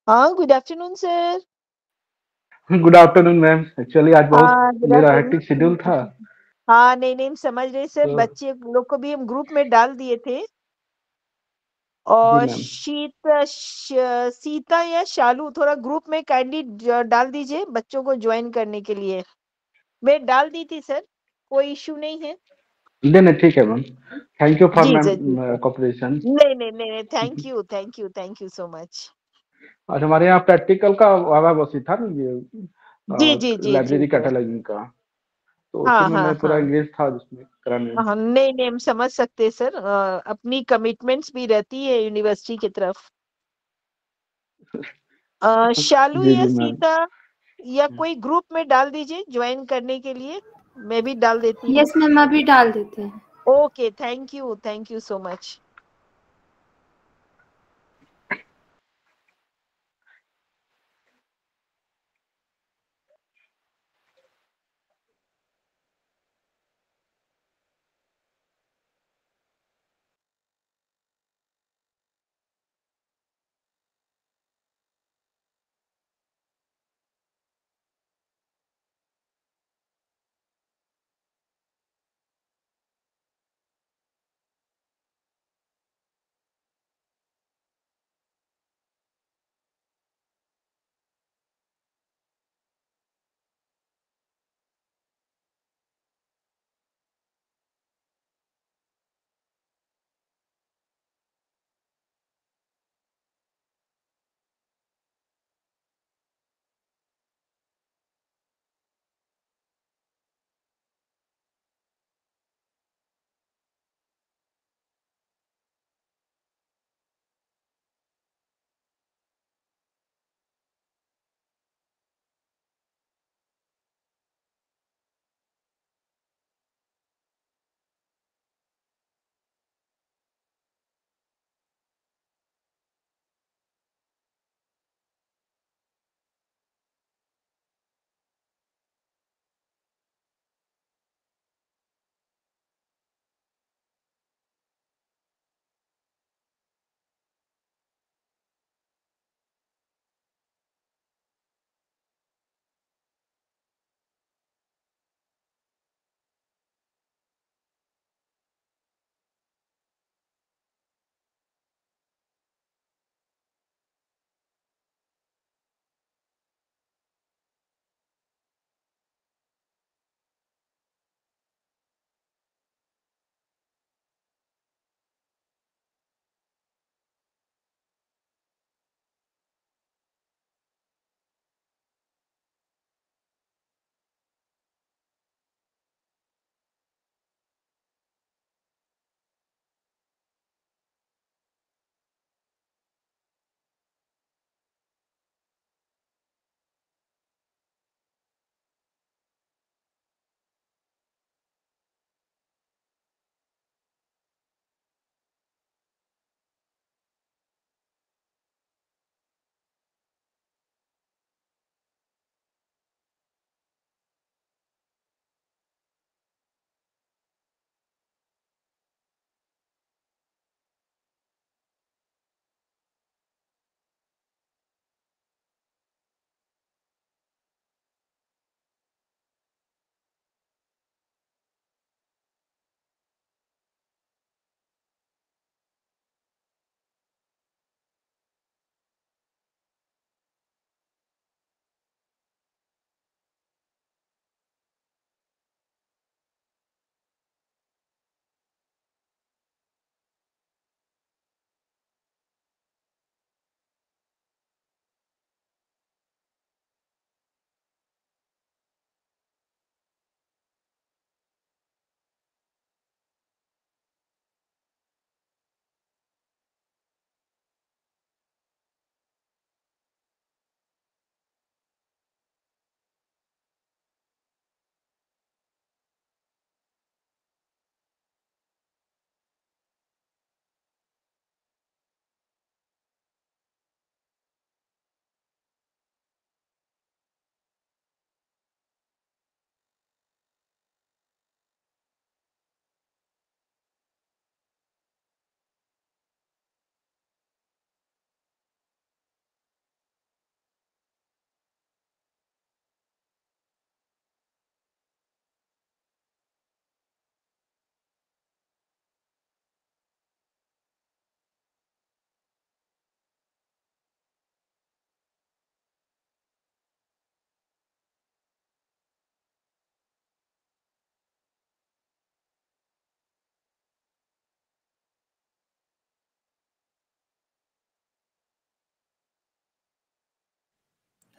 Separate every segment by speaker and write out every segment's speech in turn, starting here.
Speaker 1: हाँ, good afternoon sir.
Speaker 2: Good afternoon ma'am. Actually आज बहुत
Speaker 1: हाँ, गुड
Speaker 2: मेरा हेक्टिक शेड्यूल था।
Speaker 1: आफ्टरनून। हाँ, नहीं हम समझ रहे सर,
Speaker 2: तो
Speaker 1: बच्चे लोग को भी हम ग्रुप में डाल दिए थे।
Speaker 2: जी
Speaker 1: और
Speaker 2: मैम।
Speaker 1: सीता या शालू थोड़ा ग्रुप में काइंडली डाल दीजिए बच्चों को ज्वाइन करने के लिए। मैं डाल दी थी सर, कोई इश्यू नहीं है।
Speaker 2: नहीं नहीं, ठीक है मैम। थैंक यू फॉर
Speaker 1: जी
Speaker 2: मैम
Speaker 1: सर, जी सर।
Speaker 2: कॉपरेशन।
Speaker 1: नहीं, थैंक यू सो मच।
Speaker 2: आज हमारे यहाँ प्रैक्टिकल का वावा बसी था ना, ये
Speaker 1: जी
Speaker 2: लाइब्रेरी
Speaker 1: सर।
Speaker 2: कैटलॉगिंग का। तो उसी
Speaker 1: हाँ
Speaker 2: में
Speaker 1: हाँ
Speaker 2: मैं पूरा
Speaker 1: हाँ।
Speaker 2: एंगेज था जिसमें कराने में।
Speaker 1: हाँ, नहीं हम समझ सकते सर, अपनी कमिटमेंट्स भी रहती है यूनिवर्सिटी की तरफ। शालू
Speaker 2: जी
Speaker 1: या
Speaker 2: जी मैम।
Speaker 1: सीता या कोई ग्रुप में डाल दीजिए ज्वाइन करने के लिए। मैं भी डाल देती हूँ।
Speaker 3: यस मैम, अभी डाल देते हैं।
Speaker 1: Okay, thank you so much.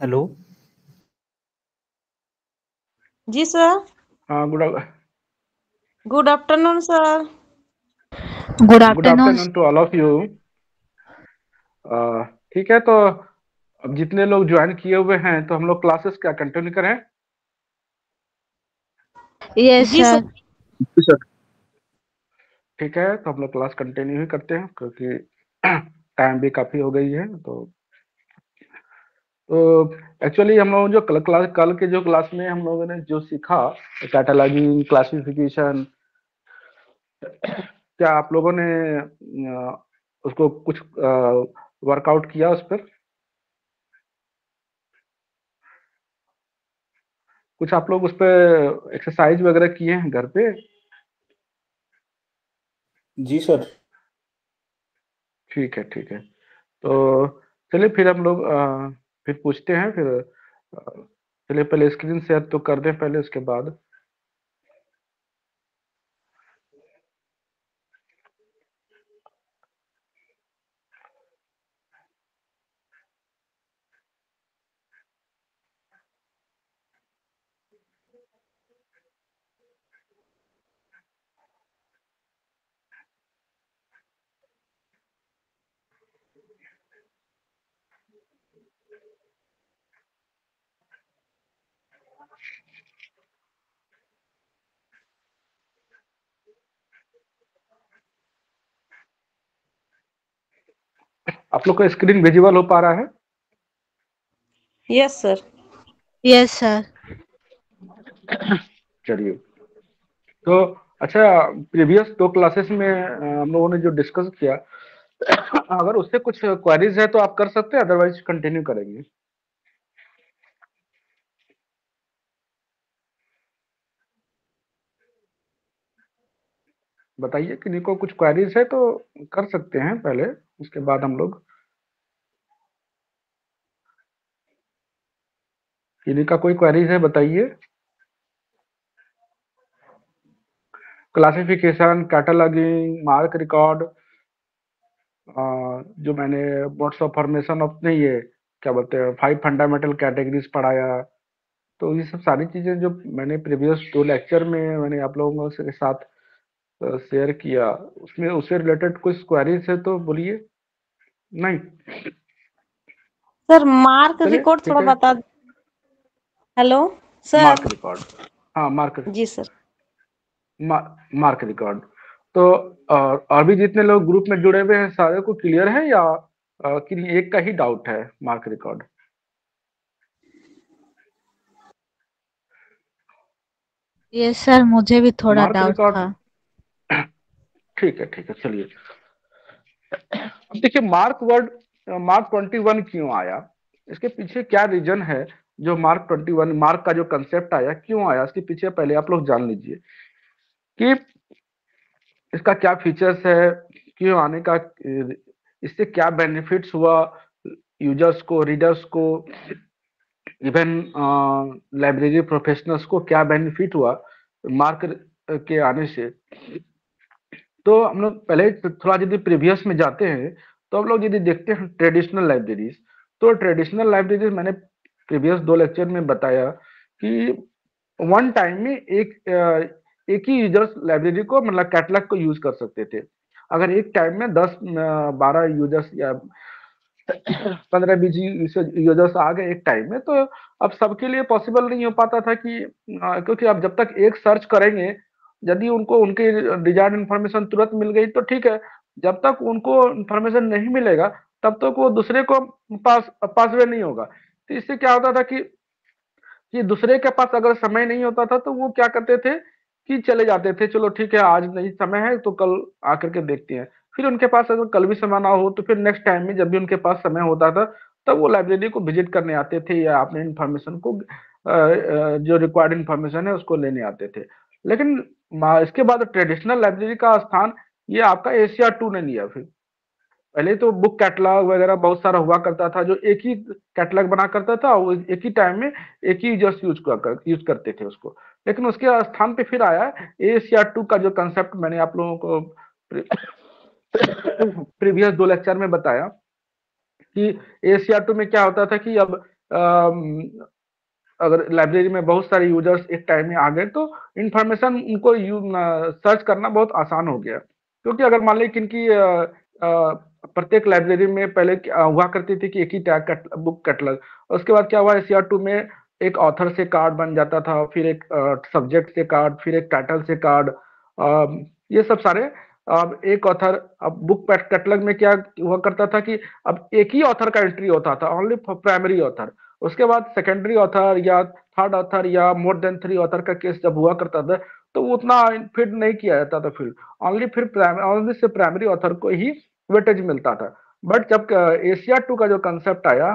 Speaker 3: Hello.
Speaker 4: जी सर।
Speaker 2: हाँ,
Speaker 4: good afternoon sir.
Speaker 5: Good
Speaker 2: good
Speaker 5: afternoon.
Speaker 2: Afternoon to all of you. ठीक है, तो अब जितने लोग ज्वाइन किए हुए हैं तो हम लोग क्लासेस क्या कंटिन्यू करें?
Speaker 5: यस
Speaker 4: जी
Speaker 5: सर।
Speaker 4: सर।
Speaker 2: ठीक है, तो हम लोग क्लास कंटिन्यू ही करते हैं क्योंकि टाइम भी काफी हो गई है। तो एक्चुअली हम लोग जो कल के जो क्लास में हम लोगों ने जो सीखा, कैटलॉगिंग, क्लासिफिकेशन, क्या आप लोगों ने उसको कुछ वर्कआउट किया उस पर? कुछ आप लोग उस पर एक्सरसाइज वगैरह किए हैं घर पे?
Speaker 3: जी सर।
Speaker 2: ठीक है, ठीक है। तो चलिए फिर हम लोग फिर पूछते हैं फिर। चलिए पहले स्क्रीन शेयर तो कर दें पहले, उसके बाद आप लोग का स्क्रीन विजिबल हो पा रहा है?
Speaker 4: Yes sir.
Speaker 5: Yes sir.
Speaker 2: चलिए, तो अच्छा, प्रीवियस 2 क्लासेस में हम लोगों ने जो डिस्कस किया, अगर उससे कुछ क्वेरीज है तो आप कर सकते हैं, अदरवाइज कंटिन्यू करेंगे। बताइए किन्हीं को कुछ क्वेरीज है तो कर सकते हैं पहले, उसके बाद हम लोग। किन्हीं का कोई क्वेरीज है बताइए। क्लासिफिकेशन, कैटलॉगिंग, मार्क रिकॉर्ड, जो मैंने मोड्स ऑफ फॉर्मेशन ऑफ नहीं, ये क्या बोलते हैं, 5 फंडामेंटल कैटेगरीज पढ़ाया। तो ये सब सारी चीजें जो मैंने प्रीवियस 2 लेक्चर में मैंने आप लोगों के साथ शेयर किया, उसमें उससे रिलेटेड कुछ क्वेरीज है तो बोलिए। नहीं?
Speaker 4: सर मार्क
Speaker 2: चलिए
Speaker 4: रिकॉर्ड
Speaker 2: ठीक
Speaker 4: थोड़ा
Speaker 2: है।
Speaker 4: बता। Hello
Speaker 2: mark
Speaker 4: sir.
Speaker 2: रिकॉर्ड, हाँ
Speaker 4: जी सर।
Speaker 2: Mark record. तो और भी जितने लोग ग्रुप में जुड़े हुए हैं सारे को क्लियर है या कि एक का ही डाउट है मार्क रिकॉर्ड?
Speaker 5: यस सर, मुझे भी थोड़ा
Speaker 2: मार्क
Speaker 5: डाउट
Speaker 2: रिकॉर्ड,
Speaker 5: था।
Speaker 2: ठीक है, चलिए। अब देखिए, मार्क 21 क्यों आया, इसके पीछे क्या रीजन है? जो मार्क 21, मार्क का जो कंसेप्ट आया क्यों आया, इसके पीछे पहले आप लोग जान लीजिए कि इसका क्या फीचर्स है, क्यों आने का, इससे क्या बेनिफिट्स हुआ यूजर्स को, रीडर्स को, इवन लाइब्रेरी प्रोफेशनल्स को क्या बेनिफिट हुआ मार्क के आने से। तो हम लोग पहले थोड़ा यदि प्रीवियस में जाते हैं तो हम लोग यदि देखते हैं ट्रेडिशनल लाइब्रेरीज, तो ट्रेडिशनल लाइब्रेरीज मैंने प्रीवियस 2 लेक्चर में बताया कि वन टाइम में एक ही यूजर्स लाइब्रेरी को, मतलब कैटलॉग को यूज कर सकते थे। अगर एक टाइम में 10-12 यूजर्स या 15-20 यूजर्स आ गए एक टाइम में, तो अब सबके लिए पॉसिबल नहीं हो पाता था कि क्योंकि अब जब तक एक सर्च करेंगे, यदि उनको उनके डिजायर्ड इंफॉर्मेशन तुरंत मिल गई तो ठीक है, जब तक उनको इंफॉर्मेशन नहीं मिलेगा तब तक वो दूसरे को पासवे नहीं होगा। तो इससे क्या होता था कि दूसरे के पास अगर समय नहीं होता था तो वो क्या करते थे कि चले जाते थे, चलो ठीक है आज नहीं समय है तो कल आकर के देखते हैं। फिर उनके पास अगर कल भी समय ना हो तो फिर नेक्स्ट टाइम में जब भी उनके पास समय होता था तब वो लाइब्रेरी को विजिट करने आते थे या अपने इंफॉर्मेशन को जो रिक्वायर्ड इंफॉर्मेशन है उसको लेने आते थे। लेकिन इसके बाद ट्रेडिशनल लाइब्रेरी का स्थान ये आपका एशिया 2 ने लिया। फिर पहले तो बुक कैटलॉग वगैरह बहुत सारा हुआ करता था जो एक ही कैटलॉग बना करता था, वो एक ही टाइम में एक ही यूजर्स यूज करते थे उसको। लेकिन उसके स्थान पे फिर आया एशिया 2 का जो कंसेप्ट मैंने आप लोगों को प्रीवियस 2 लेक्चर में बताया कि एशिया 2 में क्या होता था कि अब अगर लाइब्रेरी में बहुत सारे यूजर्स एक टाइम में आ गए तो इंफॉर्मेशन उनको सर्च करना बहुत आसान हो गया। क्योंकि अगर मान लीजिए किनकी प्रत्येक लाइब्रेरी में पहले हुआ करती थी कि एक ही टैग बुक कैटलॉग, उसके बाद क्या हुआ एशिया 2 में एक ऑथर से कार्ड बन जाता था, फिर एक सब्जेक्ट से कार्ड, फिर एक टाइटल से कार्ड, ये सब सारे अब एक ऑथर। अब बुक कैटलॉग में क्या हुआ करता था कि अब एक ही ऑथर का एंट्री होता था, ओनली प्राइमरी ऑथर। उसके बाद सेकेंडरी ऑथर या थर्ड ऑथर या मोर देन 3 ऑथर का केस जब हुआ करता था तो वो उतना फिट नहीं किया जाता था, फिर ओनली से प्राइमरी ऑथर को ही वेटेज मिलता था। बट जब एशिया 2 का जो कंसेप्ट आया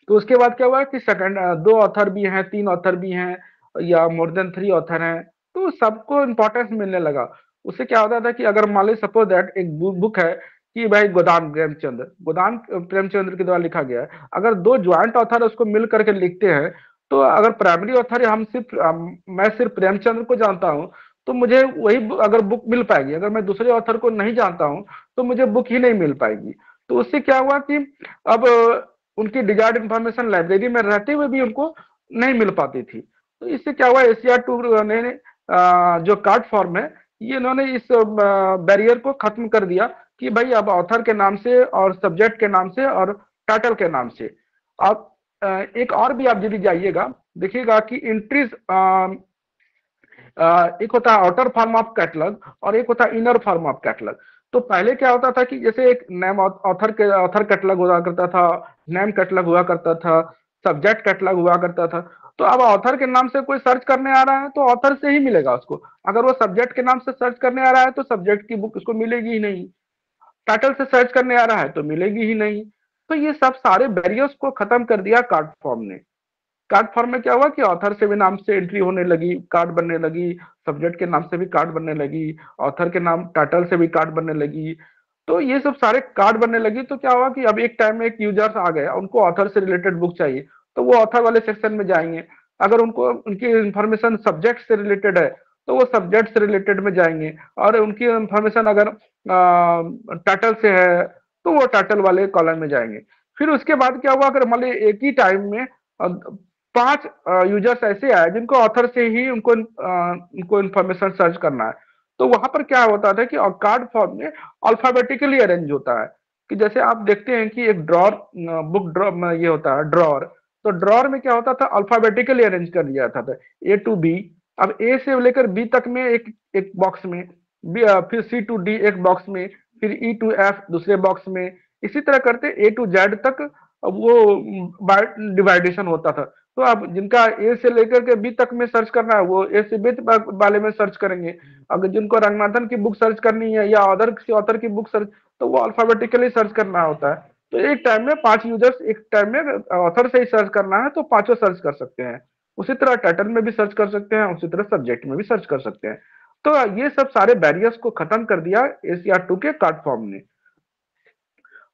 Speaker 2: तो उसके बाद क्या हुआ कि सेकंड 2 ऑथर भी हैं, 3 ऑथर भी हैं या मोर देन 3 ऑथर हैं, तो सबको इंपॉर्टेंस मिलने लगा। उससे क्या होता था कि अगर मान लीजिए सपोज दैट एक बुक है कि भाई गोदान प्रेमचंद्र के द्वारा लिखा गया है, अगर 2 ज्वाइंट ऑथर उसको मिल करके लिखते हैं तो अगर प्राइमरी ऑथर मैं सिर्फ प्रेमचंद्र को जानता हूँ तो मुझे वही अगर बुक मिल पाएगी, अगर मैं दूसरे ऑथर को नहीं जानता हूँ तो मुझे बुक ही नहीं मिल पाएगी। तो उससे क्या हुआ कि अब उनकी डिजायर्ड इंफॉर्मेशन लाइब्रेरी में रहते हुए भी उनको नहीं मिल पाती थी। तो इससे क्या हुआ एशिया 2 ने जो कार्ड फॉर्म है ये इन्होंने इस बैरियर को खत्म कर दिया कि भाई अब ऑथर के नाम से और सब्जेक्ट के नाम से और टाइटल के नाम से। अब एक और भी आप यदि जाइएगा देखिएगा कि एंट्रीज एक होता है आउटर फॉर्म ऑफ कैटलॉग और एक होता है इनर फॉर्म ऑफ कैटलॉग। तो पहले क्या होता था कि जैसे एक नेम ऑथर कैटलॉग हुआ करता था, नेम कैटलॉग हुआ करता था, सब्जेक्ट कैटलॉग हुआ करता था। तो अब ऑथर के नाम से कोई सर्च करने आ रहा है तो ऑथर से ही मिलेगा उसको, अगर वो सब्जेक्ट के नाम से सर्च करने आ रहा है तो सब्जेक्ट की बुक उसको मिलेगी ही नहीं, टाइटल से सर्च करने आ रहा है तो मिलेगी ही नहीं। तो ये सब सारे बैरियर्स को खत्म कर दिया कार्ड फॉर्म ने। कार्ड फॉर्म में क्या हुआ कि ऑथर से भी नाम से एंट्री होने लगी, कार्ड बनने लगी, सब्जेक्ट के नाम से भी कार्ड बनने लगी, ऑथर के नाम टाइटल से भी कार्ड बनने लगी। तो ये सब सारे कार्ड बनने लगी तो क्या हुआ कि अब एक टाइम में एक यूजर्स आ गए, उनको ऑथर से रिलेटेड बुक चाहिए तो वो ऑथर वाले सेक्शन में जाएंगे। अगर उनको उनकी इंफॉर्मेशन सब्जेक्ट से रिलेटेड है तो वो सब्जेक्ट से रिलेटेड में जाएंगे, और उनकी इंफॉर्मेशन अगर टाइटल से है तो वो टाइटल वाले कॉलम में जाएंगे। फिर उसके बाद क्या हुआ, अगर मान लीजिए एक ही टाइम में 5 यूजर्स ऐसे आए जिनको ऑथर से ही उनको इंफॉर्मेशन सर्च करना है, तो वहां पर क्या होता था कि कार्ड फॉर्म में अल्फाबेटिकली अरेंज होता है। कि जैसे आप देखते हैं कि एक ड्रॉर, बुक ड्रॉर में ये होता है ड्रॉर, तो ड्रॉर में क्या होता था अल्फाबेटिकली अरेंज कर दिया जाता था ए टू बी। अब ए से लेकर बी तक में एक एक बॉक्स में, फिर सी टू डी एक बॉक्स में, फिर ई टू एफ दूसरे बॉक्स में, इसी तरह करते ए टू जेड तक वो डिवाइडेशन होता था। तो अब जिनका ए से लेकर के बी तक में सर्च करना है वो ए से बी वाले में सर्च करेंगे। अगर जिनको रंगनाथन की बुक सर्च करनी है या अदर किसी ऑथर की बुक सर्च, तो वो अल्फाबेटिकली सर्च करना होता है। तो एक टाइम में 5 यूजर्स एक टाइम में ऑथर से ही सर्च करना है तो पांचों सर्च कर सकते हैं। उसी तरह टाइटल में भी सर्च कर सकते हैं, उसी तरह सब्जेक्ट में भी सर्च कर सकते हैं। तो ये सब सारे बैरियर्स को खत्म कर दिया एशिया 2 के कार्ड फॉर्म ने।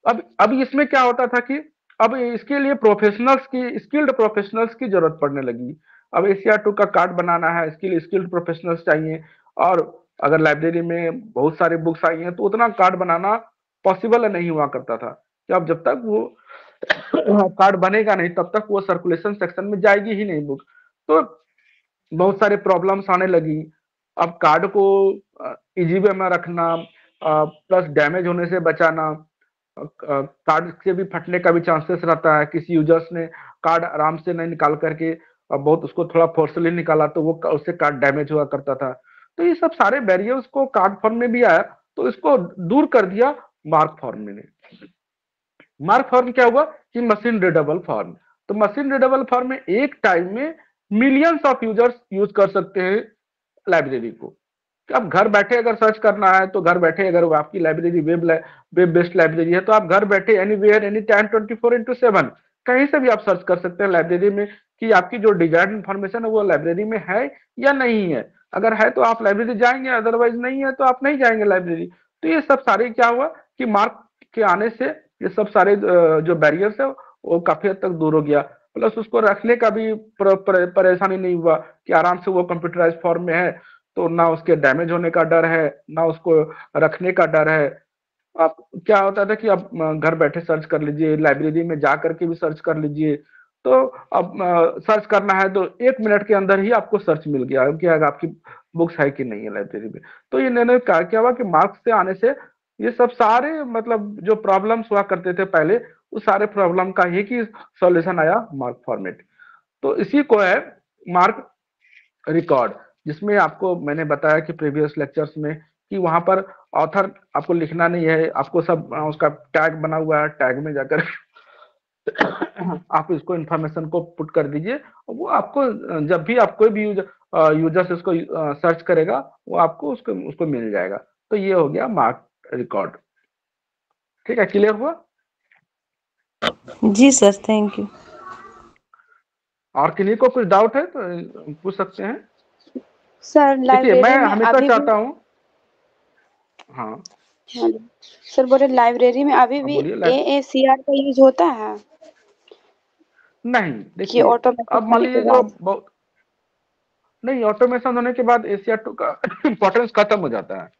Speaker 2: अब इसमें क्या होता था कि अब इसके लिए स्किल्ड प्रोफेशनल्स की जरूरत पड़ने लगी। अब एशिया 2 का कार्ड बनाना है, इसके लिए स्किल्ड प्रोफेशनल्स चाहिए। और अगर लाइब्रेरी में बहुत सारी बुक्स आई हैं तो उतना कार्ड बनाना पॉसिबल नहीं हुआ करता था कि अब जब तक वो कार्ड बनेगा नहीं तब तक वो सर्कुलेशन सेक्शन में जाएगी ही नहीं बुक। तो बहुत सारे प्रॉब्लम्स आने लगी। अब कार्ड को इजी वे में रखना, प्लस डैमेज होने से बचाना, कार्ड के भी फटने का भी चांसेस रहता है। किसी यूजर्स ने कार्ड आराम से नहीं निकाल करके बहुत उसको थोड़ा फोर्सली निकाला तो वो उससे कार्ड डैमेज हुआ करता था। तो ये सब सारे बैरियर्स को कार्ड फॉर्म में भी आया तो इसको दूर कर दिया मार्क फॉर्म ने। मार्क फॉर्म क्या हुआ कि मशीन रीडेबल फॉर्म। तो मशीन रीडेबल फॉर्म में एक टाइम में मिलियंस ऑफ यूजर्स यूज कर सकते हैं लाइब्रेरी को। अब घर बैठे अगर सर्च करना है तो घर बैठे, अगर वो आपकी लाइब्रेरी वेब बेस्ड लाइब्रेरी है तो आप घर बैठे एनीवेयर एनी टाइम 24/7 कहीं से भी आप सर्च कर सकते हैं लाइब्रेरी में कि आपकी जो डिजायर्ड इंफॉर्मेशन है वो लाइब्रेरी में है या नहीं है। अगर है तो आप लाइब्रेरी जाएंगे, अदरवाइज नहीं है तो आप नहीं जाएंगे लाइब्रेरी। तो ये सब सारे क्या हुआ कि मार्क के आने से ये सब सारे जो बैरियर्स है वो काफी हद तक दूर हो गया। प्लस उसको रखने का भी परेशानी नहीं हुआ कि आराम से वो कंप्यूटराइज फॉर्म में है तो ना उसके डैमेज होने का डर है ना उसको रखने का डर है। आप क्या होता था कि आप घर बैठे सर्च कर लीजिए, लाइब्रेरी में जा करके भी सर्च कर लीजिए। तो अब सर्च करना है तो 1 मिनट के अंदर ही आपको सर्च मिल गया कि अगर आपकी बुक्स है कि नहीं है लाइब्रेरी में। तो इन्होंने क्या हुआ कि मार्क्स से आने से ये सब सारे मतलब जो प्रॉब्लम्स हुआ करते थे पहले, उस सारे प्रॉब्लम का ही की सॉल्यूशन आया मार्क फॉर्मेट। तो इसी को है मार्क रिकॉर्ड, जिसमें आपको मैंने बताया कि प्रीवियस लेक्चर्स में कि वहां पर ऑथर आपको लिखना नहीं है, आपको सब उसका टैग बना हुआ है, टैग में जाकर आप इसको इंफॉर्मेशन को पुट कर दीजिए। वो आपको जब भी आप कोई भी यूजर्स इसको सर्च करेगा, वो आपको उसको उसको मिल जाएगा। तो ये हो गया मार्क रिकॉर्ड। ठीक है, क्लियर हुआ?
Speaker 4: जी सर, थैंक यू।
Speaker 2: और किन्हीं को कुछ डाउट है तो पूछ सकते हैं।
Speaker 3: सर
Speaker 2: देखिए, मैं
Speaker 3: लाइब्रेरी में
Speaker 2: हमेशा
Speaker 3: अभी भी
Speaker 2: चाहता हूँ। हाँ
Speaker 3: हेलो सर, बोले लाइब्रेरी में अभी
Speaker 2: हाँ,
Speaker 3: भी
Speaker 2: बोलिए।
Speaker 3: AACR का यूज होता है
Speaker 2: नहीं,
Speaker 3: कि
Speaker 2: देखिए,
Speaker 3: ऑटोमेटिक
Speaker 2: अब मान
Speaker 3: होने के
Speaker 2: लीजिए जो
Speaker 3: बाद?
Speaker 2: बहुत नहीं, ऑटोमेशन होने के बाद ACR2 का इंपॉर्टेंस खत्म हो जाता है।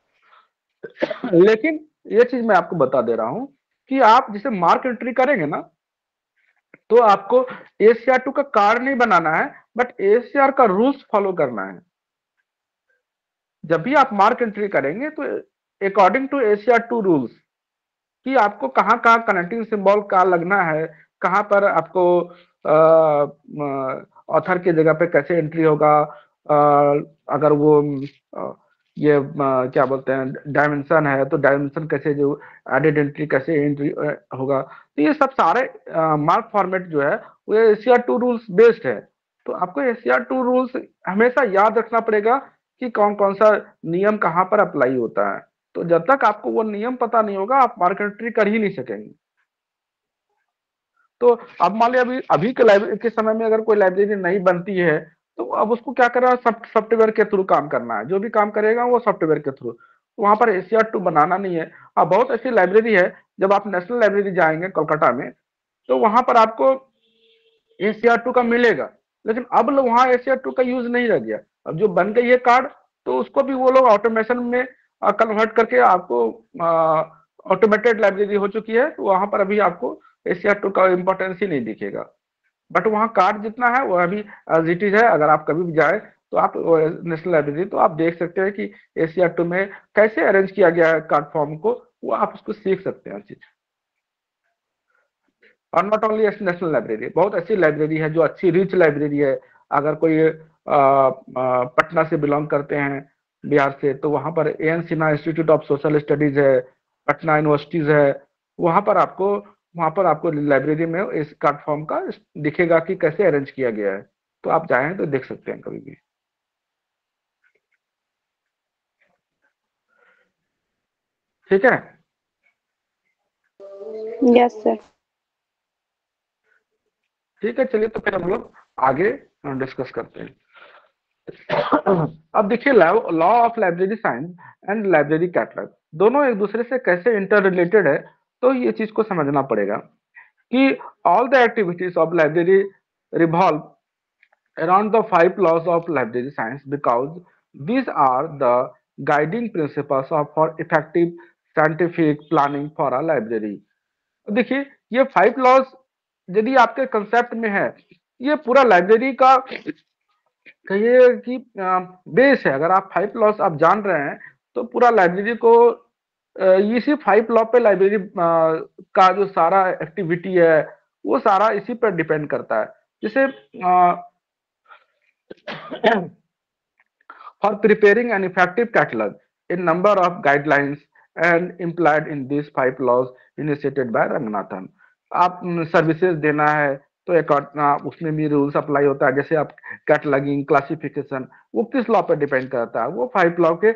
Speaker 2: लेकिन ये चीज मैं आपको बता दे रहा हूं कि आप जिसे मार्क एंट्री करेंगे ना, तो आपको ACR2 का कार्ड नहीं बनाना है, बट ACR का रूल्स फॉलो करना है। जब भी आप मार्क एंट्री करेंगे तो अकॉर्डिंग टू ACR2 रूल्स कि आपको कहाँ कहाँ कनेक्टिंग सिंबल का लगना है, कहाँ पर आपको ऑथर की जगह पे कैसे एंट्री होगा, अगर वो ये क्या बोलते हैं डायमेंशन है तो डायमेंशन कैसे, जो एडेड एंट्री कैसे एंट्री होगा। तो ये सब सारे मार्क फॉर्मेट जो है वो ACR2 रूल्स बेस्ड है। तो आपको ACR2 रूल्स हमेशा याद रखना पड़ेगा कि कौन कौन सा नियम कहाँ पर अप्लाई होता है। तो जब तक आपको वो नियम पता नहीं होगा, आप मार्केट एंट्री कर ही नहीं सकेंगे। तो अब मान लिया अभी अभी के लाइब्रेरी के समय में अगर कोई लाइब्रेरी नहीं बनती है, तो अब उसको क्या करना है, सॉफ्टवेयर के थ्रू काम करना है। जो भी काम करेगा वो सॉफ्टवेयर के थ्रू, वहां पर ACR2 बनाना नहीं है। अब बहुत ऐसी लाइब्रेरी है, जब आप नेशनल लाइब्रेरी जाएंगे कोलकाता में, तो वहां पर आपको ACR2 का मिलेगा, लेकिन अब वहां ACR2 का यूज नहीं रह गया। अब जो बन गई है कार्ड, तो उसको भी वो लोग ऑटोमेशन में कन्वर्ट करके आपको ऑटोमेटेड लाइब्रेरी हो चुकी है। तो वहां पर अभी आपको ACR2 का इंपॉर्टेंस ही नहीं दिखेगा, बट वहाँ कार्ड जितना है वो अभी एज इट इज है। अगर आप कभी भी जाए तो आप नेशनल लाइब्रेरी, तो आप देख सकते हैं कि ACR2 में कैसे अरेंज किया गया है कार्ड फॉर्म को, वो आप उसको सीख सकते हैं चीज। और नॉट ओनली नेशनल लाइब्रेरी, बहुत ऐसी लाइब्रेरी है जो अच्छी रिच लाइब्रेरी है। अगर कोई पटना से बिलोंग करते हैं, बिहार से, तो वहां पर AN Sinha institute of social studies है, पटना यूनिवर्सिटीज है। वहां पर आपको लाइब्रेरी में इस कार्ड फॉर्म का दिखेगा कि कैसे अरेंज किया गया है। तो आप जाएं तो देख सकते हैं कभी भी। ठीक है।
Speaker 3: Yes sir.
Speaker 2: ठीक है, चलिए तो फिर हम लोग आगे डिस्कस करते हैं। अब देखिए, law of library science and library catalogue दोनों एक दूसरे से कैसे इंटर रिलेटेड है। तो ये चीज को समझना पड़ेगा कि all the activities of library revolve around the 5 laws of library science, because these are the guiding principles of for effective scientific planning for a library। देखिए, ये 5 लॉज यदि आपके कंसेप्ट में है, ये पूरा लाइब्रेरी का कहिए कि बेस है। अगर आप 5 लॉज आप जान रहे हैं, तो पूरा लाइब्रेरी को इसी 5 लॉ पे लाइब्रेरी का जो सारा एक्टिविटी है वो सारा इसी पर डिपेंड करता है। जैसे for preparing an effective catalog, a number of guidelines and implied in these 5 laws initiated by Ranganathan. आप सर्विसेज देना है तो एक उसमें भी रूल्स अप्लाई होता है। जैसे आप कैटलॉगिंग, क्लासिफिकेशन, वो किस लॉ पर डिपेंड करता है, वो 5 लॉ के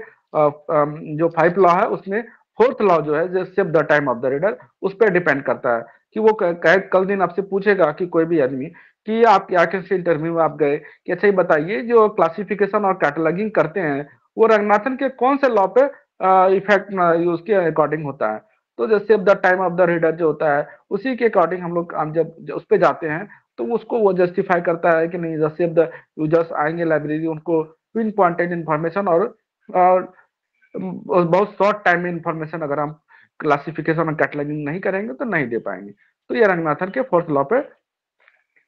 Speaker 2: जो 5 लॉ है उसमें 4th लॉ जो है, जैसे the time of the reader, उस पर डिपेंड करता है कि वो कल दिन आपसे पूछेगा कि कोई भी आदमी कि आप क्या किसी इंटरव्यू में आप गए कि अच्छा ये बताइए, जो क्लासिफिकेशन और कैटलॉगिंग करते हैं वो रंगनाथन के कौन से लॉ पे इफेक्ट उसके अकॉर्डिंग होता है। तो जैसे the time of the reader जो होता है, उसी के अकॉर्डिंग हम लोग जब उस पे जाते हैं, तो उसको वो जस्टिफाई करता है कि नहीं, जैसे द यूजर्स आएंगे लाइब्रेरी, उनको पिन पॉइंटेड इन्फॉर्मेशन और बहुत शॉर्ट टाइम में इंफॉर्मेशन अगर हम क्लासिफिकेशन और कैटलॉगिंग नहीं करेंगे तो नहीं दे पाएंगे। तो ये रंगनाथन के फोर्थ लॉ पे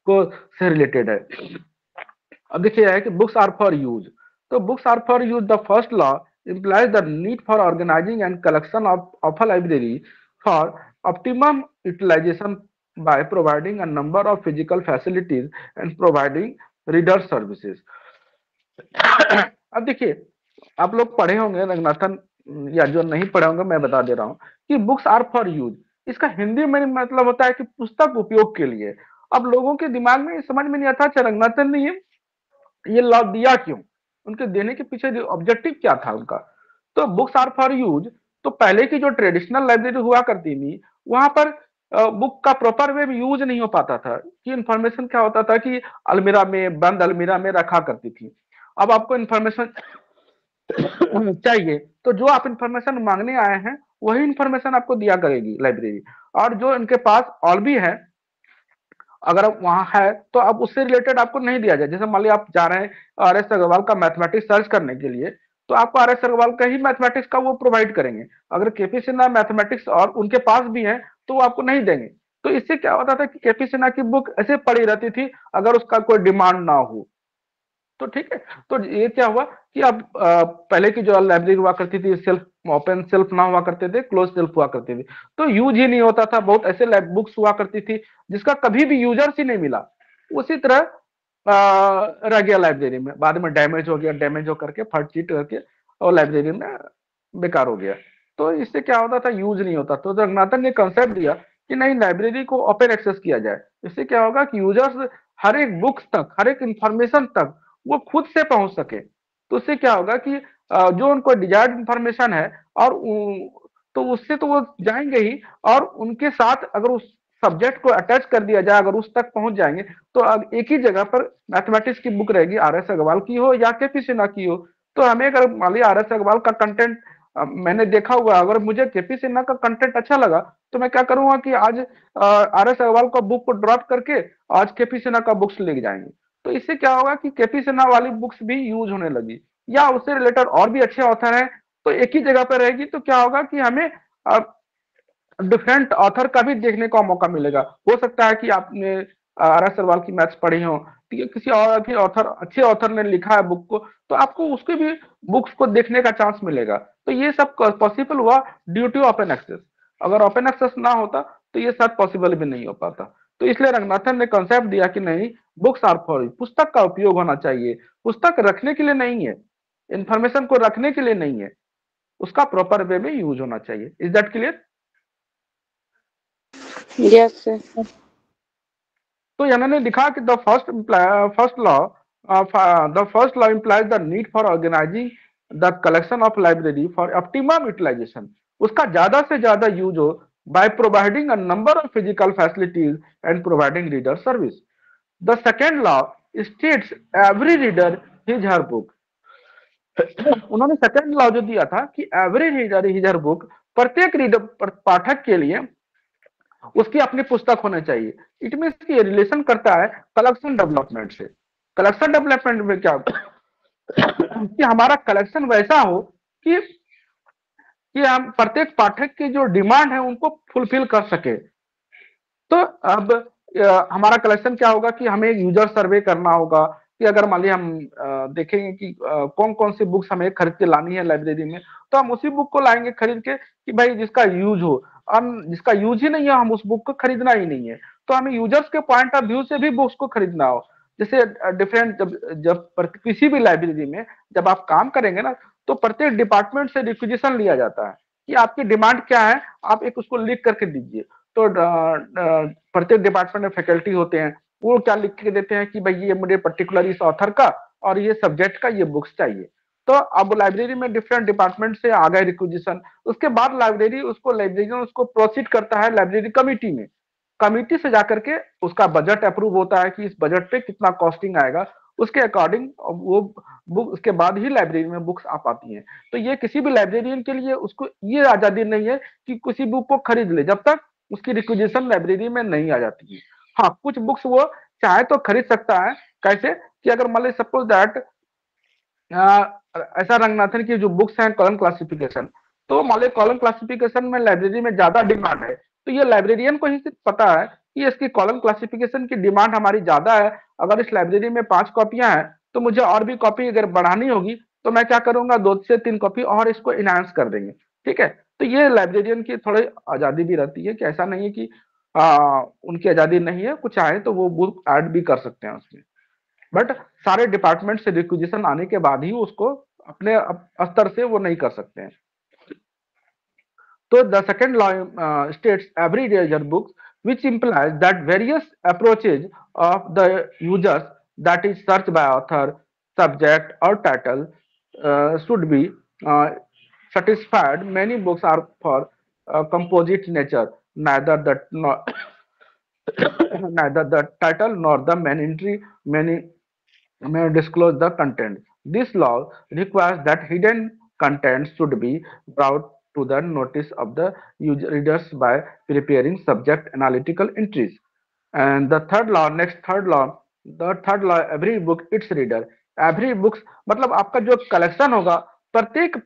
Speaker 2: को से रिलेटेड है। अब देखिए है कि बुक्स आर फॉर यूज। तो books are for use, the first law implies the need for organizing and collection of a library for optimum utilization by providing a number of physical facilities and providing reader services. अब देखिए आप लोग पढ़े होंगे रंगनाथन, या जो नहीं पढ़े होंगे मैं बता दे रहा हूँ कि बुक्स आर फॉर यूज, इसका हिंदी में मतलब होता है कि पुस्तक उपयोग के लिए। अब लोगों के दिमाग में समझ में नहीं आता अच्छा रंगनाथन ने ये लॉ दिया क्यों, उनके देने के पीछे ऑब्जेक्टिव क्या था उनका। तो बुक्स आर फॉर यूज, तो पहले की जो ट्रेडिशनल लाइब्रेरी हुआ करती थी वहां पर बुक का प्रॉपर वे यूज नहीं हो पाता था कि इंफॉर्मेशन क्या होता था कि अलमीरा में, बंद अलमीरा में रखा करती थी। अब आपको इंफॉर्मेशन चाहिए तो जो आप इंफॉर्मेशन मांगने आए हैं वही इंफॉर्मेशन आपको दिया करेगी लाइब्रेरी, और जो इनके पास और भी है अगर वहां है तो अब उससे रिलेटेड आपको नहीं दिया जाए। जैसे मान लिया आप जा रहे हैं आर.एस. अग्रवाल का मैथमेटिक्स सर्च करने के लिए, तो आपको आर.एस. अग्रवाल का ही मैथमेटिक्स का वो प्रोवाइड करेंगे। अगर केपी सिन्हा मैथमेटिक्स और उनके पास भी है तो वो आपको नहीं देंगे। तो इससे क्या होता था कि केपी सिन्हा की बुक ऐसे पड़ी रहती थी अगर उसका कोई डिमांड ना हो तो। ठीक है, तो ये क्या हुआ कि अब पहले की जो लाइब्रेरी हुआ करती थी सेल्फ, ओपन सेल्फ ना हुआ करते थे, क्लोज सेल्फ हुआ करते थे, तो यूज ही नहीं होता था। बहुत ऐसे बुक्स हुआ करती थी जिसका कभी भी यूजर्स ही नहीं मिला, उसी तरह रह गया लाइब्रेरी में, बाद में डैमेज हो गया, डैमेज होकर के फट चीट करके और लाइब्रेरी में बेकार हो गया। तो इससे क्या होता था, यूज नहीं होता। तो रंगनाथन ने कंसेप्ट दिया कि नहीं, लाइब्रेरी को ओपन एक्सेस किया जाए। इससे क्या होगा कि यूजर्स हर एक बुक्स तक, हर एक इंफॉर्मेशन तक वो खुद से पहुंच सके। तो उससे क्या होगा कि जो उनको डिजायर्ड इंफॉर्मेशन है और तो उससे तो वो जाएंगे ही, और उनके साथ अगर उस सब्जेक्ट को अटैच कर दिया जाए, अगर उस तक पहुंच जाएंगे तो अब एक ही जगह पर मैथमेटिक्स की बुक रहेगी, आर.एस. अग्रवाल की हो या केपी सिन्हा की हो। तो हमें अगर मान लिया आर.एस. अग्रवाल का कंटेंट मैंने देखा हुआ, अगर मुझे केपी सिन्हा का कंटेंट अच्छा लगा तो मैं क्या करूंगा कि आज आर.एस. अग्रवाल का बुक को ड्रॉप करके आज केपी सिन्हा का बुक्स लेके जाएंगे। तो इससे क्या होगा कि केपी सिन्हा वाली बुक्स भी यूज होने लगी, या उससे रिलेटेड और भी अच्छे ऑथर हैं तो एक ही जगह पर रहेगी। तो क्या होगा कि हमें डिफरेंट ऑथर का भी देखने का मौका मिलेगा। हो सकता है कि आपने आर.एस. अग्रवाल की मैथ्स पढ़ी हो, ठीक है, किसी और भी ऑथर, अच्छे ऑथर ने लिखा है बुक को, तो आपको उसके भी बुक्स को देखने का चांस मिलेगा। तो ये सब पॉसिबल हुआ ड्यू टू ओपन एक्सेस। अगर ओपन एक्सेस ना होता तो ये सब पॉसिबल भी नहीं हो पाता। तो इसलिए रंगनाथन ने कंसेप्ट दिया कि नहीं, बुक्स आर फॉर, पुस्तक का उपयोग होना चाहिए, पुस्तक रखने के लिए नहीं है, इंफॉर्मेशन को रखने के लिए नहीं है, उसका प्रॉपर वे में यूज होना चाहिए। Is that clear?
Speaker 3: Yes sir.
Speaker 2: तो इन्होंने लिखा कि the first law implies the need for organizing the collection of library for optimum utilization, उसका ज्यादा से ज्यादा यूज हो by providing a number of physical facilities and providing reader service. The second law states every reader his her book. उन्होंने second law जो दिया था कि every reader his her book, प्रत्येक रीडर, पाठक के लिए उसकी अपनी पुस्तक होनी चाहिए। इट मीन कि रिलेशन करता है कलेक्शन डेवलपमेंट से। कलेक्शन डेवलपमेंट में क्या कि हमारा कलेक्शन वैसा हो कि हम प्रत्येक पाठक की जो डिमांड है उनको फुलफिल कर सके। तो अब हमारा कलेक्शन क्या होगा कि हमें यूजर सर्वे करना होगा कि अगर मान लिया हम देखेंगे कि कौन कौन सी बुक्स हमें खरीद के लानी है लाइब्रेरी में, तो हम उसी बुक को लाएंगे खरीद के कि भाई जिसका यूज हो। हम जिसका यूज ही नहीं है हम उस बुक को खरीदना ही नहीं है। तो हमें यूजर्स के पॉइंट ऑफ व्यू से भी बुक्स को खरीदना हो। जैसे डिफरेंट जब किसी भी लाइब्रेरी में जब आप काम करेंगे ना, तो प्रत्येक डिपार्टमेंट से रिक्विजिशन लिया जाता है कि आपकी डिमांड क्या है, आप एक उसको लिख करके दीजिए। तो प्रत्येक डिपार्टमेंट में फैकल्टी होते हैं, वो क्या लिख के देते हैं कि भाई ये मुझे पर्टिकुलर इस ऑथर का और ये सब्जेक्ट का ये बुक्स चाहिए। तो अब लाइब्रेरी में डिफरेंट डिपार्टमेंट से आ गए रिक्विजिशन, उसके बाद लाइब्रेरियन उसको प्रोसीड करता है लाइब्रेरी कमिटी में। कमिटी से जाकर के उसका बजट अप्रूव होता है कि इस बजट पे कितना कॉस्टिंग आएगा, उसके अकॉर्डिंग वो बुक, उसके बाद ही लाइब्रेरी में बुक्स आ पाती हैं। तो ये किसी भी लाइब्रेरियन के लिए उसको ये आजादी नहीं है कि किसी बुक को खरीद ले जब तक उसकी रिक्विजिशन लाइब्रेरी में नहीं आ जाती है। हाँ, कुछ बुक्स वो चाहे तो खरीद सकता है। कैसे कि अगर मान ली सपोज दैट ऐसा रंगनाथन की जो बुक्स हैं कॉलम क्लासिफिकेशन, तो मान लो कॉलम क्लासिफिकेशन में लाइब्रेरी में ज्यादा डिमांड है, तो ये लाइब्रेरियन को ही सिर्फ पता है कि इसकी कॉलम क्लासिफिकेशन की डिमांड हमारी ज्यादा है। अगर इस लाइब्रेरी में 5 कॉपियां हैं तो मुझे और भी कॉपी अगर बढ़ानी होगी तो मैं क्या करूंगा, 2 से 3 कॉपी और इसको इनहांस कर देंगे। ठीक है, तो ये लाइब्रेरियन की थोड़ी आजादी भी रहती है कि ऐसा नहीं है कि उनकी आजादी नहीं है, कुछ आए तो वो बुक ऐड भी कर सकते हैं उसमें, बट सारे डिपार्टमेंट से रिक्विजिशन आने के बाद ही उसको अपने स्तर से वो नहीं कर सकते हैं। So the second law states every user books, which implies that various approaches of the users, that is search by author, subject or title, should be satisfied. Many books are for composite nature, neither neither the title nor the main entry may disclose the content. This law requires that hidden content should be brought to the notice of the readers by preparing subject analytical entries. And the third law, every book its reader. Every books मतलब आपका जो collection होगा, प्रत्येक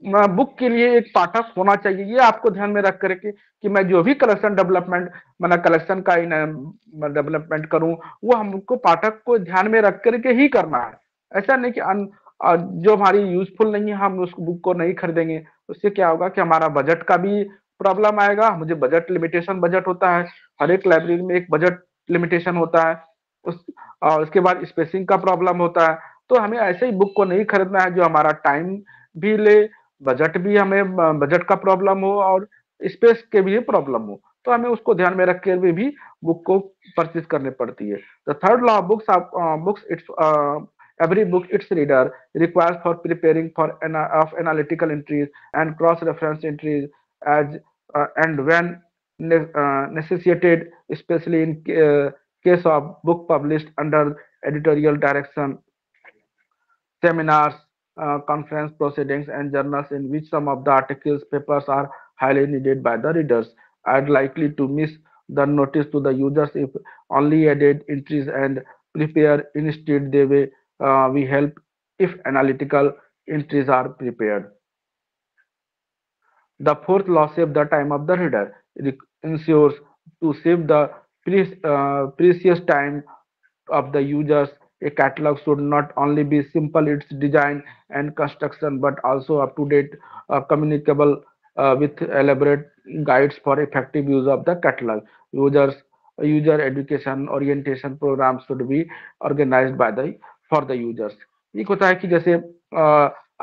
Speaker 2: book के लिए एक पाठक होना चाहिए। ये आपको ध्यान में रख करके कि मैं जो भी कलेक्शन डेवलपमेंट मतलब कलेक्शन का डेवलपमेंट करूं, वो हमको पाठक को ध्यान में रख करके ही करना है। ऐसा नहीं कि जो हमारी यूजफुल नहीं है हम उस बुक को नहीं खरीदेंगे। उससे क्या होगा कि हमारा बजट का भी प्रॉब्लम आएगा। मुझे बजट लिमिटेशन बजट होता है, हर एक लाइब्रेरी में एक बजट लिमिटेशन होता है। उसके बाद स्पेसिंग का प्रॉब्लम होता है। तो हमें ऐसे ही बुक को नहीं खरीदना है जो हमारा टाइम भी ले, बजट भी हमें बजट का प्रॉब्लम हो और स्पेस के भी प्रॉब्लम हो, तो हमें उसको ध्यान में रख के भी बुक को परचेज करनी पड़ती है। The third law books it's every book its reader requires for preparing for of analytical entries and cross reference entries as and when necessitated, especially in case of book published under editorial direction, seminars, conference proceedings, and journals in which some of the articles, papers are highly needed by the readers, are likely to miss the notice to the users if only added entries and prepare instead. They will we help if analytical entries are prepared. The fourth law saves the time of the reader. It ensures to save the precious time of the users. A catalog should not only be simple its design and construction, but also up to date, communicable with elaborate guides for effective use of the catalog. Users user education orientation programs should be organized by the for the users. एक होता है कि जैसे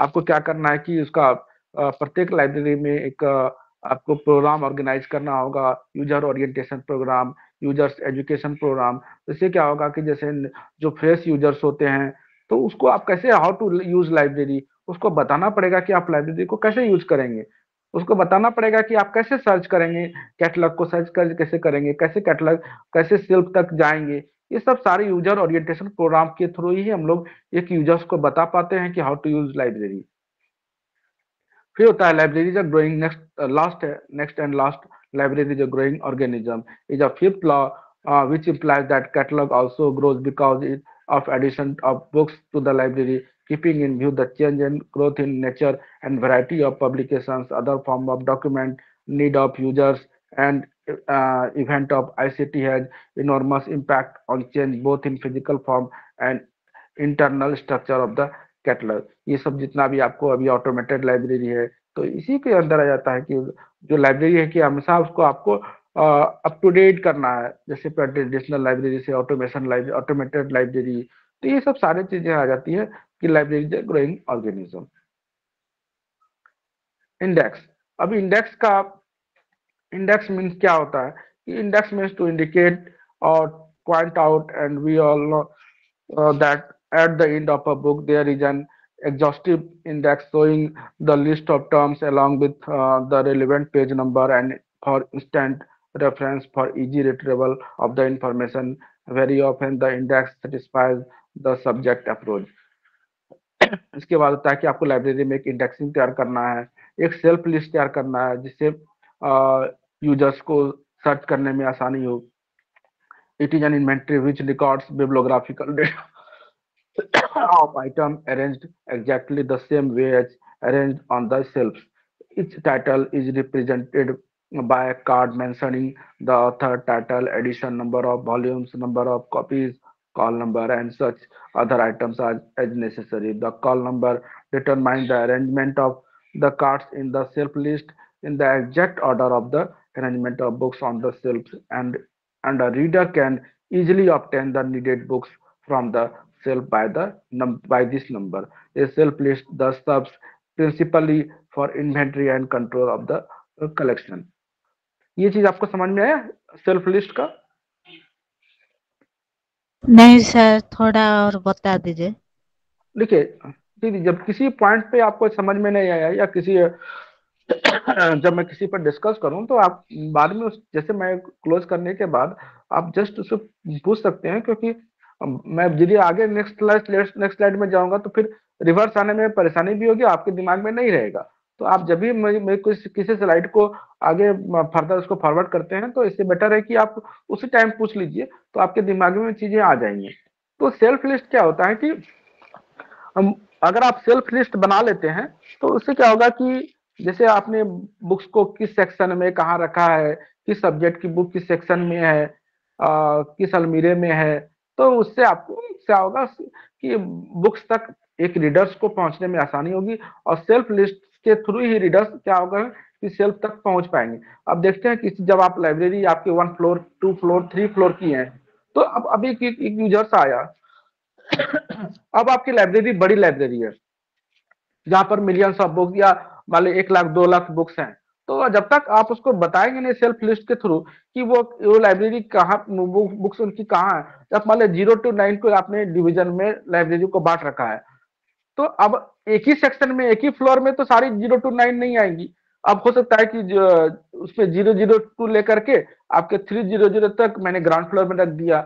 Speaker 2: आपको क्या करना है कि उसका प्रत्येक लाइब्रेरी में एक आपको प्रोग्राम ऑर्गेनाइज करना होगा, user orientation program, users education program. इससे क्या होगा कि जैसे जो फ्रेश यूजर्स होते हैं तो उसको आप कैसे हाउ टू यूज लाइब्रेरी, उसको बताना पड़ेगा कि आप लाइब्रेरी को कैसे यूज करेंगे। उसको बताना पड़ेगा कि आप कैसे सर्च करेंगे, कैटलॉग को सर्च कर कैसे करेंगे, कैसे कैटलॉग कैसे सेल्फ तक जाएंगे। ये सब सारे यूजर ओरिएंटेशन प्रोग्राम के थ्रू ही हम लोग एक यूजर्स को बता पाते हैं कि हाउ टू यूज लाइब्रेरी। फिर होता है library is a growing next and last library is a growing organism is a fifth law which implies that catalog also grows because of addition of books to the library, keeping in view the change and growth in nature and variety of publications, other form of document, need of users, and event of ICT has enormous impact on change both in physical form and internal structure of the catalogue. ये सब जितना भी आपको अभी automated library है तो इसी के अंदर आ जाता है कि जो लाइब्रेरी है कि हमेशा उसको आपको अप टू डेट करना है, जैसे ट्रेडिशनल लाइब्रेरी से ऑटोमेशन लाइब्रेरी, ऑटोमेटेड लाइब्रेरी। तो ये सब सारी चीजें आ जाती है कि लाइब्रेरी ग्रोइंग ऑर्गेनिज्म। इंडेक्स, अभी इंडेक्स मीन्स क्या होता है कि इंडेक्स मीन्स टू इंडिकेट और point out, and we all know that at the end of a book there is an exhaustive index showing the list of terms along with the relevant page number and for instant reference for easy retrieval of the information. Very often the index satisfies the subject approach. इसके बाद होता है कि आपको library में एक indexing तैयार करना है, एक सेल्फ लिस्ट तैयार करना है जिससे यूजर्स को सर्च करने में आसानी हो। It is an inventory which records bibliographical data of item arranged exactly the same way as arranged on the shelves. Each title is represented by a card mentioning the author, title, edition, number of volumes, number of copies, call number, and such other items as necessary. The call number determines the arrangement of the cards in the shelf list in the exact order of the arrangement of books on the shelves, and a reader can easily obtain the needed books from the shelf by this number. A shelf list thus serves principally for inventory and control of the collection. ये चीज आपको समझ में आया self list का?
Speaker 5: नहीं sir, थोड़ा और बता दीजिए।
Speaker 2: देखिए दीदी, जब किसी पॉइंट पे आपको समझ में नहीं आया या किसी जब मैं किसी पर डिस्कस करूं तो आप बाद में जैसे मैं क्लोज करने के बाद आप जस्ट उसको पूछ सकते हैं, क्योंकि मैं यदि आगे नेक्स्ट स्लाइड में जाऊंगा तो फिर रिवर्स आने में परेशानी भी होगी, आपके दिमाग में नहीं रहेगा। तो आप जब भी मैं किसी स्लाइड को आगे फर्दर उसको फॉरवर्ड करते हैं तो इससे बेटर है कि आप उसी टाइम पूछ लीजिए, तो आपके दिमाग में चीजें आ जाएंगी। तो सेल्फ लिस्ट क्या होता है कि हम अगर आप सेल्फ लिस्ट बना लेते हैं तो उससे क्या होगा कि जैसे आपने बुक्स को किस सेक्शन में कहाँ रखा है, किस सब्जेक्ट की बुक किस सेक्शन में है, किस अलमीरे में है, तो उससे आपको क्या होगा कि बुक्स तक एक रीडर्स को पहुंचने में आसानी होगी, और सेल्फ लिस्ट के थ्रू ही रीडर्स क्या होगा कि सेल्फ तक पहुंच पाएंगे। अब देखते हैं कि जब आप लाइब्रेरी आपके 1 फ्लोर 2 फ्लोर 3 फ्लोर की है, तो अब अभी एक यूजर्स आया, अब आपकी लाइब्रेरी बड़ी लाइब्रेरी है जहां पर मिलियंस ऑफ बुक्स या मान लो 1 लाख 2 लाख बुक्स हैं, तो जब तक आप उसको बताएंगे नहीं सेल्फ लिस्ट के थ्रू कि वो लाइब्रेरी कहाँ, बुक्स उनकी कहाँ है, जब मान लो 0 to 9 को आपने डिवीजन में लाइब्रेरी को बांट रखा है, तो अब एक ही सेक्शन में एक ही फ्लोर में तो सारी 0 to 9 नहीं आएंगी। अब हो सकता है कि उसमें 002 लेकर के आपके 300 तक मैंने ग्राउंड फ्लोर में रख दिया,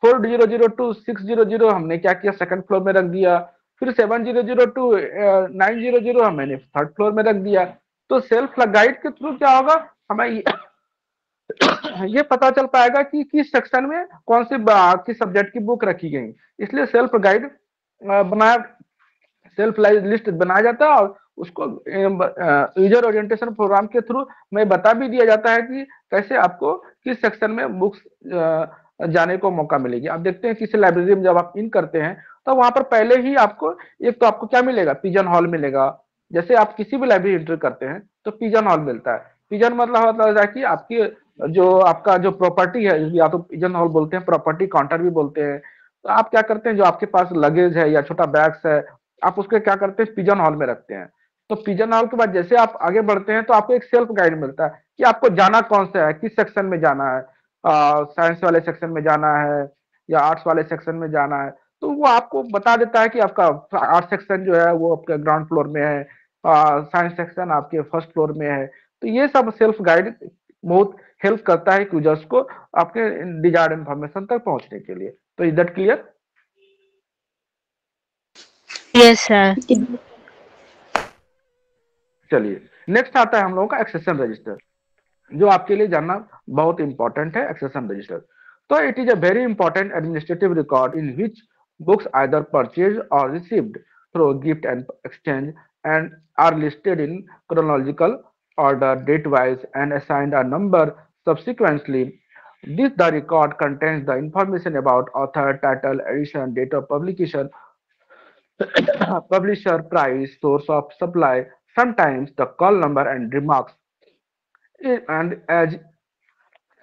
Speaker 2: 400 to 600 हमने क्या किया सेकंड फ्लोर में रख दिया, फिर 700 to 900 मैंने थर्ड फ्लोर में रख दिया। तो सेल्फ गाइड के थ्रू क्या होगा, हमें ये पता चल पाएगा कि किस सेक्शन में कौन सी किस सब्जेक्ट की बुक रखी गई। इसलिए सेल्फ गाइड बनाया, सेल्फ लिस्ट बनाया जाता है, और उसको यूजर ओरिएंटेशन प्रोग्राम के थ्रू में बता भी दिया जाता है कि कैसे आपको किस सेक्शन में बुक्स जाने को मौका मिलेगी। आप देखते हैं किसी लाइब्रेरी में जब आप इन करते हैं तो वहां पर पहले ही आपको एक तो आपको क्या मिलेगा, पिजन हॉल मिलेगा। जैसे आप किसी भी लाइब्रेरी एंटर करते हैं तो पिजन हॉल मिलता है। पिजन मतलब होता है कि आपकी जो आपका जो प्रॉपर्टी है, या तो पिजन हॉल बोलते हैं, प्रॉपर्टी काउंटर भी बोलते हैं। तो आप क्या करते हैं, जो आपके पास लगेज है या छोटा बैग्स है, आप उसके क्या करते हैं पिजन हॉल में रखते हैं। तो पिजन हॉल के बाद जैसे आप आगे बढ़ते हैं तो आपको एक सेल्फ गाइड मिलता है कि आपको जाना कौन सा है, किस सेक्शन में जाना है, साइंस वाले सेक्शन में जाना है या आर्ट्स वाले सेक्शन में जाना है। तो वो आपको बता देता है कि आपका आर्ट सेक्शन जो है वो आपके ग्राउंड फ्लोर में है, साइंस सेक्शन आपके फर्स्ट फ्लोर में है। तो ये सब सेल्फ गाइड बहुत हेल्प करता है यूजर्स को आपके डिजायर्ड इंफॉर्मेशन तक पहुंचने के लिए। तो is that clear?
Speaker 5: Yes sir.
Speaker 2: चलिए नेक्स्ट आता है हम लोगों का एक्सेशन रजिस्टर, जो आपके लिए जानना बहुत इंपॉर्टेंट है। एक्सेशन रजिस्टर तो it is a very important administrative record in which books either purchase और received through gift and exchange and are listed in chronological order date wise and assigned a number subsequently. The record contains the information about author, title, edition, date of publication, publisher, price, source of supply, sometimes the call number and remarks. And as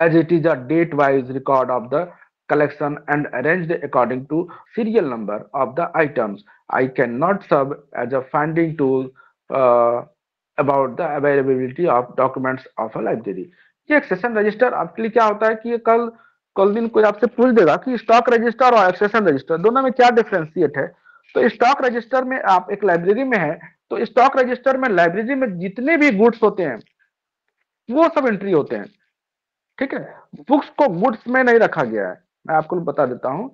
Speaker 2: it is a date-wise record of the collection and arranged according to serial number of the items, I cannot serve as a finding tool about the availability of documents of a library. ये accession register आपके लिए क्या होता है कि ये कल दिन कोई आपसे पूछ देगा कि स्टॉक रजिस्टर और एक्सेशन रजिस्टर दोनों में क्या डिफरेंशिएट है। तो स्टॉक रजिस्टर में आप एक लाइब्रेरी में है, तो स्टॉक रजिस्टर में लाइब्रेरी में जितने भी गुड्स होते हैं वो सब एंट्री होते हैं, ठीक है। बुक्स को गुड्स में नहीं रखा गया है, मैं आपको बता देता हूं,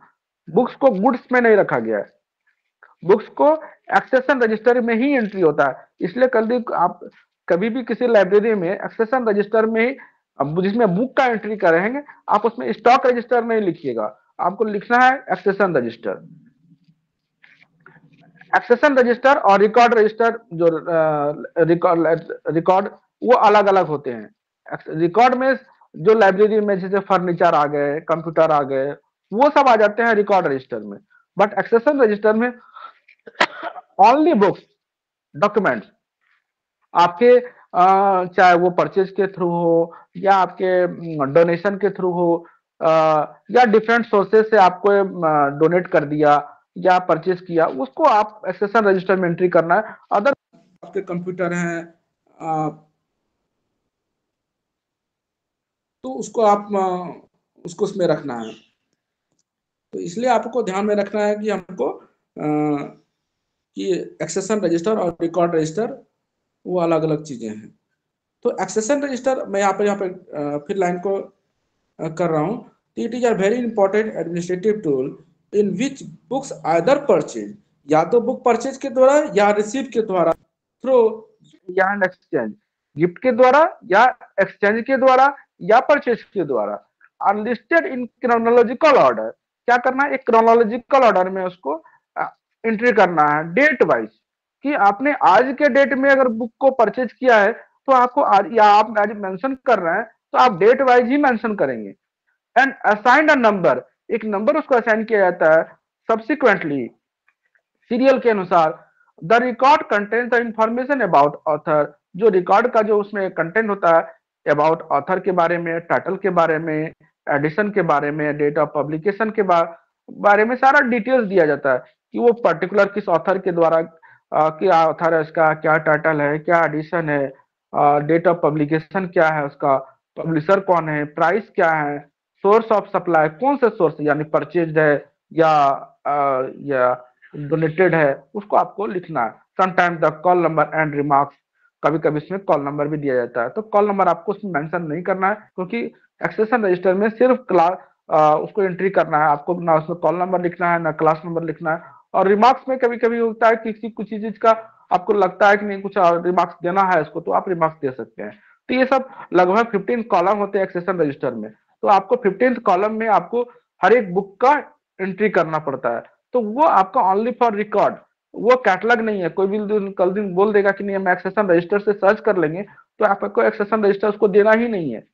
Speaker 2: बुक्स को गुड्स में नहीं रखा गया है, बुक्स को एक्सेशन रजिस्टर में ही एंट्री होता है। इसलिए आप कभी भी किसी लाइब्रेरी में एक्सेशन रजिस्टर में ही, अब जिसमें बुक का एंट्री करेंगे आप उसमें स्टॉक रजिस्टर नहीं लिखिएगा, आपको लिखना है एक्सेशन रजिस्टर। एक्सेशन रजिस्टर और रिकॉर्ड रजिस्टर जो रिकॉर्ड वो अलग अलग होते हैं। रिकॉर्ड में जो लाइब्रेरी में जैसे फर्नीचर आ गए, कंप्यूटर आ गए, वो सब आ जाते हैं रिकॉर्ड रजिस्टर में। बट एक्सेशन रजिस्टर में ओनली बुक्स, डॉक्यूमेंट्स आपके चाहे वो परचेज के थ्रू हो या आपके डोनेशन के थ्रू हो, या डिफरेंट सोर्सेज से आपको डोनेट कर दिया या परचेज किया, उसको आप एक्सेशन रजिस्टर में एंट्री करना है। अदर आपके कंप्यूटर हैं तो उसको आप उसको उसमें रखना है। तो इसलिए आपको ध्यान में रखना है कि हमको कि एक्सेशन रजिस्टर और रिकॉर्ड रजिस्टर वो अलग अलग चीजें हैं। तो एक्सेशन रजिस्टर मैं यहाँ पे फिर लाइन को कर रहा हूँ। It is a very important administrative tool in which books either purchase, या तो बुक परचेज के द्वारा या रिसीव के द्वारा, थ्रू या एक्सचेंज, गिफ्ट के द्वारा या एक्सचेंज के द्वारा या परचेज के द्वारा, अनलिस्टेड इन क्रोनोलॉजिकल ऑर्डर। क्या करना है, एक क्रोनोलॉजिकल ऑर्डर में उसको एंट्री करना है, डेट वाइज, कि आपने आज के डेट में अगर बुक को परचेज किया है तो आपको आज, या आप आज मेंशन कर रहे हैं तो आप डेट वाइज ही मेंशन करेंगे। एंड असाइंड अ नंबर, एक नंबर उसको असाइन किया जाता है सब्सिक्वेंटली सीरियल के अनुसार। The record contains the information about author, जो रिकॉर्ड का जो उसमें कंटेंट होता है अबाउट ऑथर के बारे में, टाइटल के बारे में, एडिशन के बारे में, डेट ऑफ पब्लिकेशन के बारे में सारा डिटेल्स दिया जाता है कि वो पर्टिकुलर किस ऑथर के द्वारा क्या ऑथर है, इसका क्या टाइटल है, क्या एडिशन है, डेट ऑफ पब्लिकेशन क्या है, उसका पब्लिशर कौन है, प्राइस क्या है, सोर्स ऑफ सप्लाई कौन से सोर्स यानी परचेज है या डोनेटेड है, उसको आपको लिखना है। Sometime the call number and remarks, कभी कभी इसमें कॉल नंबर भी दिया जाता है, तो कॉल नंबर आपको उसमें मेंशन नहीं करना है क्योंकि एक्सेशन रजिस्टर में सिर्फ क्लास उसको एंट्री करना है, आपको ना उसमें कॉल नंबर लिखना है ना क्लास नंबर लिखना है। और रिमार्क्स में कभी कभी होता है कि किसी कुछ चीज का आपको लगता है कि नहीं कुछ रिमार्क्स देना है इसको, तो आप रिमार्क्स दे सकते हैं। तो ये सब लगभग 15 कॉलम होते हैं एक्सेशन रजिस्टर में, तो आपको 15 कॉलम में आपको हर एक बुक का एंट्री करना पड़ता है। तो वो आपका ओनली फॉर रिकॉर्ड, वो कैटलॉग नहीं है। कोई भी कल दिन बोल देगा कि नहीं हम एक्सेशन रजिस्टर से सर्च कर लेंगे, तो आपको एक्सेशन रजिस्टर उसको देना ही नहीं है।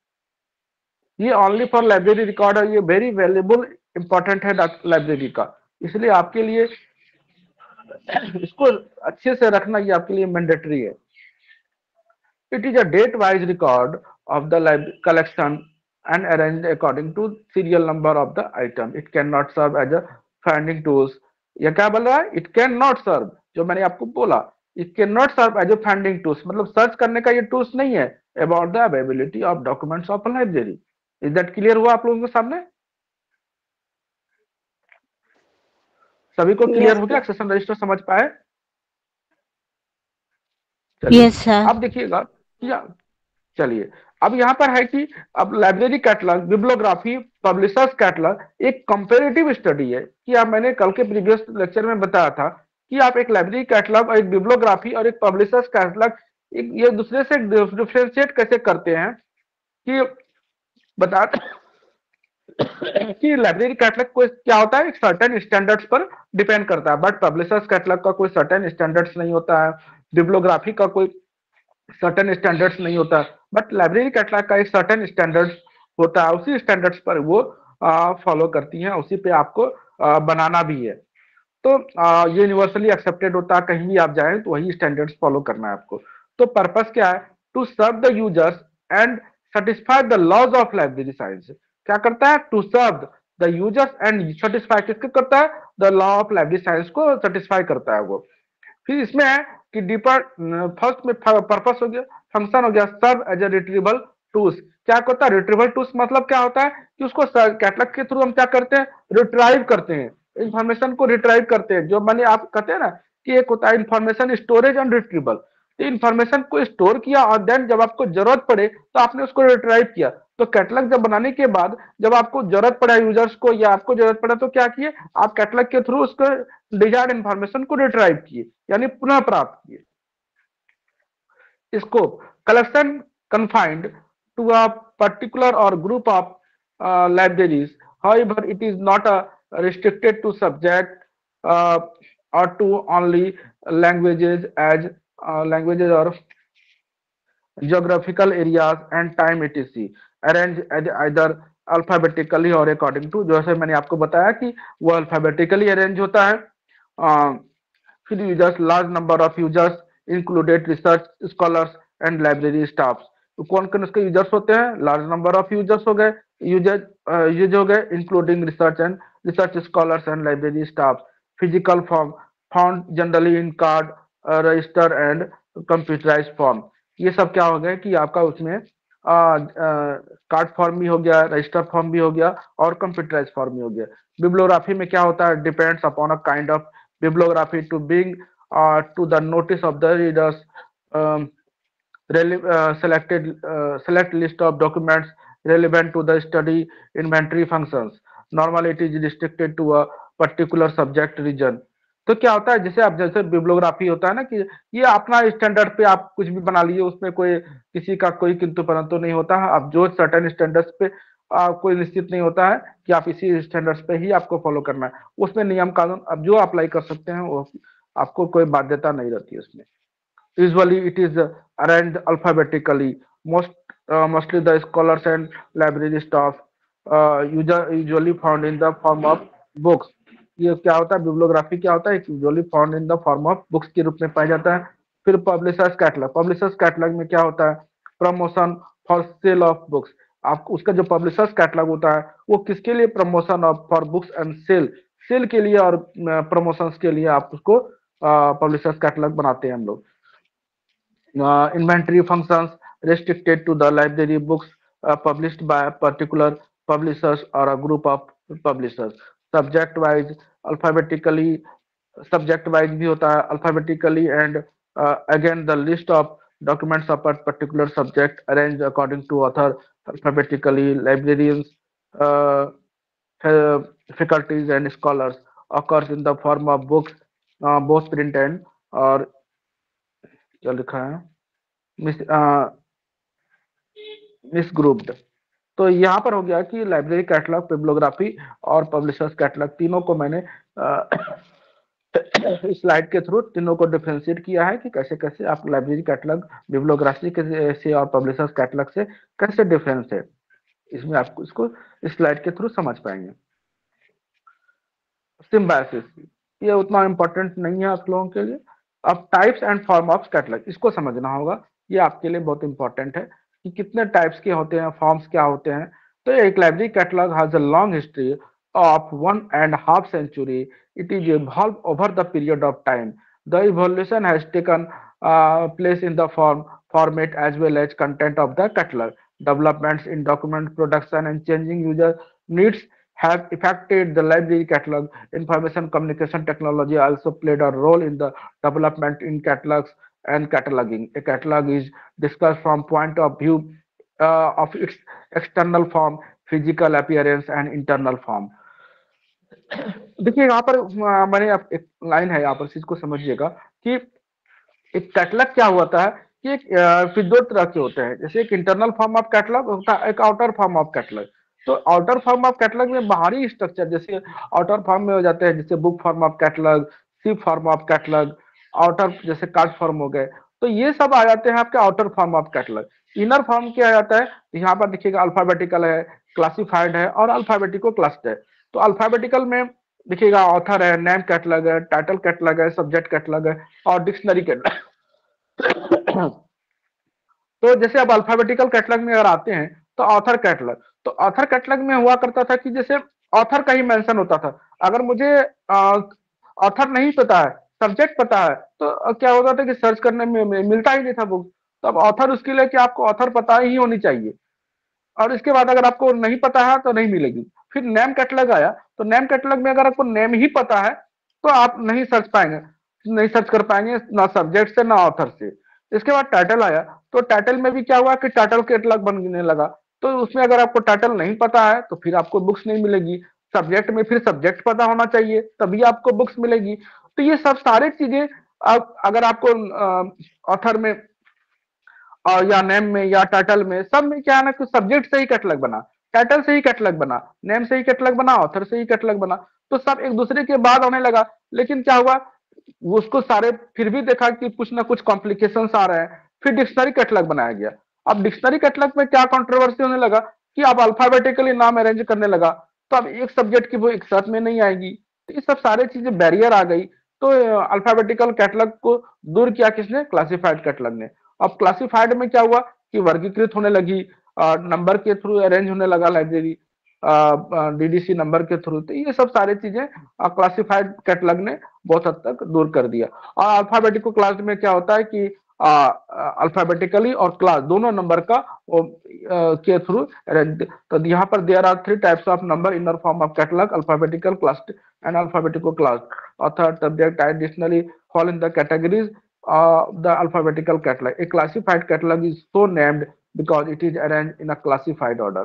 Speaker 2: ये ओनली फॉर लाइब्रेरी रिकॉर्ड है, ये वेरी वैल्यूएबल इंपॉर्टेंट है लाइब्रेरी का, इसलिए आपके लिए इसको अच्छे से रखना ये आपके लिए मैंडेटरी है। It is a date wise record of the collection and arranged according to serial number of the item. It cannot serve as a finding tools. ये क्या बोल रहा है, इट कैन नॉट सर्व, जो मैंने आपको बोला, it can not serve as a finding tools, मतलब सर्च करने का ये टूल्स नहीं है about the availability of documents of library. Is that clear हुआ आप लोगों के सामने? सभी को क्लियर हो गया? एक्सेशन रजिस्टर समझ पाए? चलिए
Speaker 5: यस सर।
Speaker 2: अब देखिएगा, चलिए अब यहाँ पर है कि अब library catalogue, bibliography, publishers catalogue एक कंपैरेटिव स्टडी है कि आप, मैंने कल के प्रीवियस लेक्चर में बताया था कि आप एक लाइब्रेरी कैटलॉग और एक बिब्लियोग्राफी और एक पब्लिशर्स कैटलॉग ये दूसरे से डिफरेंशिएट कैसे करते हैं, कि बताते कि लाइब्रेरी कैटलॉग को क्या होता है, एक सर्टेन स्टैंडर्ड्स पर डिपेंड करता है, बट पब्लिशर्स कैटलॉग का कोई सर्टेन स्टैंडर्ड्स नहीं होता है, बिब्लियोग्राफी का कोई सर्टेन स्टैंडर्ड्स नहीं होता, बट लाइब्रेरी कैटलॉग का एक सर्टेन स्टैंडर्ड्स होता है, उसी स्टैंडर्ड्स पर वो फॉलो करती हैं, उसी पे आपको बनाना भी है। तो ये यूनिवर्सली एक्सेप्टेड होता है, कहीं भी आप जाएं तो वही स्टैंडर्ड्स फॉलो करना है आपको। तो पर्पस क्या है, to serve the users and satisfy the laws of library science. क्या करता है, to serve the users and satisfy किसको करता है, the law of library science को सेटिस्फाई करता है वो। फिर इसमें है कि डीपर, फर्स्ट में पर्पस हो गया, फंक्शन हो गया, serve as a retrieval tools. क्या होता है रिट्रीवल टूल्स, मतलब क्या होता है कि उसको कैटलॉग के थ्रू हम क्या करते हैं, रिट्राइव करते हैं, इंफॉर्मेशन को रिट्राइव करते हैं। जो मैंने आप कहते हैं ना कि एक होता है information storage and retrieval, information को स्टोर किया और देन जब आपको जरूरत पड़े तो आपने उसको रिट्राइव किया। तो कैटलॉग जब बनाने के बाद जब आपको जरूरत पड़ा यूजर्स को या आपको जरूरत पड़ा तो क्या किए, आप कैटलॉग के थ्रू उसको डिजायर्ड इंफॉर्मेशन को रिट्राइव किए, यानी पुनः प्राप्त किए। Scope, collection confined to a particular or group of libraries. However, it is not restricted to subject or to only languages as languages or geographical areas and time etc. Arrange either alphabetically or according to, जैसे मैंने आपको बताया कि वो alphabetically arrange होता है. फिर users, large number of users included research scholars and library staff. तो कौन कौन उसके यूजर्स होते हैं? लार्ज नंबर ऑफ यूजर्स हो गए, यूजर्स हो गए including research scholars and library staff. Physical form found generally in card, register and computerize form. ये सब क्या हो गया कि आपका उसमें कार्ड फॉर्म भी हो गया, रजिस्टर फॉर्म भी हो गया और कंप्यूटराइज फॉर्म भी हो गया. बिब्लियोग्राफी में क्या होता है? Depends upon a kind of bibliography to bring to the notice of the readers um, select list of documents relevant to the study inventory functions. Normally it is restricted to a particular subject region. तो क्या होता है, जैसे आप जैसे bibliography होता है ना कि ये अपना स्टैंडर्ड पे आप कुछ भी बना लीजिए, उसमें कोई किसी का कोई किंतु परंतु नहीं होता है. आप जो सर्टेन स्टैंडर्ड्स पे कोई निश्चित नहीं होता है कि आप इसी स्टैंडर्ड्स पे ही आपको फॉलो करना है. उसमें नियम कानून अब जो अप्लाई कर सकते हैं वो आपको कोई बाध्यता नहीं रहती है उसमें. Usually it is arranged alphabetically. Mostly the scholars and library staff usually found in the form of books. ये क्या होता है? बिब्लियोग्राफी क्या होता है? Usually found in the form of books के रूप में पाया जाता है. फिर पब्लिशर्स कैटलॉग में क्या होता है? Promotion for sale of books. आपको उसका जो पब्लिशर्स कैटलॉग होता है वो किसके लिए? Promotion of for books and sale के लिए और प्रमोशंस के लिए आप उसको पब्लिशर्स कैटलॉग बनाते हैं हम लोग. Inventory functions restricted to the library books published by particular publishers or a group of publishers. Subject wise भी होता है alphabetically, and again the list of documents of a particular subject arranged according to author alphabetically. Librarians, uh, faculties and scholars occurs in the form of books, both print and और क्या लिखा है miss grouped. तो यहाँ पर हो गया कि लाइब्रेरी कैटलॉग, बिब्लियोग्राफी और पब्लिशर्स कैटलॉग तीनों को मैंने इस स्लाइड के थ्रू तीनों को डिफरेंशिएट किया है कि कैसे कैसे आप लाइब्रेरी कैटलॉग बिब्लियोग्राफी से और पब्लिशर्स कैटलॉग से कैसे डिफरेंस है. इसमें आपको इसको इस स्लाइड के थ्रू समझ पाएंगे. सिम्बायोसिस ये उतना इम्पोर्टेंट नहीं है आप लोगों के लिए. अब types and form of catalogue इसको समझना होगा. ये आपके लिए बहुत इंपॉर्टेंट है कि कितने टाइप्स के होते हैं, फॉर्म्स क्या होते हैं. तो एक library catalogue has a long history of 1.5 century. It is evolved over the period of time. The evolution has taken place in the format as well as content of the catalog. Developments in document production and changing user needs have affected the library catalog. Information communication technology also played a role in the development in catalogs and cataloging. A catalog is discussed from point of view of its external form, physical appearance and internal form. देखिए यहाँ पर मैंने एक line है, यहाँ पर चीज को समझिएगा कि एक कैटलॉग क्या होता है कि एक दो तरह के होते हैं. जैसे एक इंटरनल फॉर्म ऑफ कैटलॉग होता है, एक आउटर फॉर्म ऑफ कैटलॉग. तो आउटर फॉर्म ऑफ कैटलॉग में बाहरी स्ट्रक्चर जैसे आउटर फॉर्म में हो जाते हैं, जैसे book form of catalogue, ship form of catalogue, outer जैसे कार्ड फॉर्म हो गए. तो ये सब आ जाते हैं आपके outer form of catalogue. Inner form क्या आ जाता है? यहाँ पर देखिएगा अल्फाबेटिकल है, क्लासिफाइड है और अल्फाबेटिको क्लस्ड है. तो अल्फाबेटिकल में देखिएगा ऑथर है, नेम कैटलॉग है, टाइटल कैटलॉग है, सब्जेक्ट कैटलॉग है और डिक्शनरी कैटलॉग. तो जैसे अब अल्फाबेटिकल कैटलॉग में अगर आते हैं तो ऑथर कैटलॉग. तो ऑथर कैटलॉग में हुआ करता था कि जैसे ऑथर का ही मेंशन होता था. अगर मुझे ऑथर नहीं पता है, सब्जेक्ट पता है, तो क्या होता था कि सर्च करने में मिलता ही नहीं था बुक. तो अब ऑथर उसके लिए कि आपको ऑथर पता ही होनी चाहिए, और इसके बाद अगर आपको नहीं पता है तो नहीं मिलेगी. फिर नेम कैटलॉग आया. तो नेम कैटलॉग में अगर आपको नेम ही पता है तो आप नहीं सर्च कर पाएंगे ना सब्जेक्ट से ना ऑथर से. इसके बाद टाइटल आया. तो टाइटल में भी क्या हुआ कि टाइटल कैटलॉग बनने लगा. तो उसमें अगर आपको टाइटल नहीं पता है तो फिर आपको बुक्स नहीं मिलेगी. सब्जेक्ट में फिर सब्जेक्ट पता होना चाहिए तभी आपको बुक्स मिलेगी. तो ये सब सारी चीजें अगर आपको ऑथर में और या नेम में या टाइटल में सब में क्या है ना कि सब्जेक्ट से ही कैटलॉग बना, टाइटल से ही कैटलॉग बना, नेम से ही कैटलॉग बना, ऑथर से ही कैटलॉग बना. तो सब एक दूसरे के बाद आने लगा. लेकिन क्या हुआ, उसको सारे फिर भी देखा कि कुछ ना कुछ कॉम्प्लिकेशंस आ रहे हैं, फिर डिक्शनरी कैटलॉग बनाया गया। अब डिक्शनरी कैटलॉग में क्या कंट्रोवर्सी होने लगा कि अब अल्फाबेटिकली नाम अरेंज करने लगा, तो अब एक सब्जेक्ट की वो एक साथ में नहीं आएगी, तो ये सब सारे चीजें बैरियर आ गई। तो अल्फाबेटिकल कैटलॉग को दूर किया किसने? क्लासिफाइड कैटलॉग ने। अब क्लासिफाइड में क्या हुआ कि वर्गीकृत होने लगी, नंबर के थ्रू अरेंज होने लगा लाइब्रेरी, डीडीसी नंबर के थ्रू। तो ये सब सारी चीजें क्लासिफाइड कैटलॉग ने बहुत हद तक दूर कर दिया। और अल्फाबेटिकल क्लास में क्या होता है कि अल्फाबेटिकली और क्लास दोनों नंबर का के थ्रू अरेंज। तो यहाँ पर there are 3 types of number inner form of catalogue: alphabetical, class and alphabetical class. Author subject additionally fall in the categories of the alphabetical catalog. A classified catalog is so named because it is arranged in a classified order.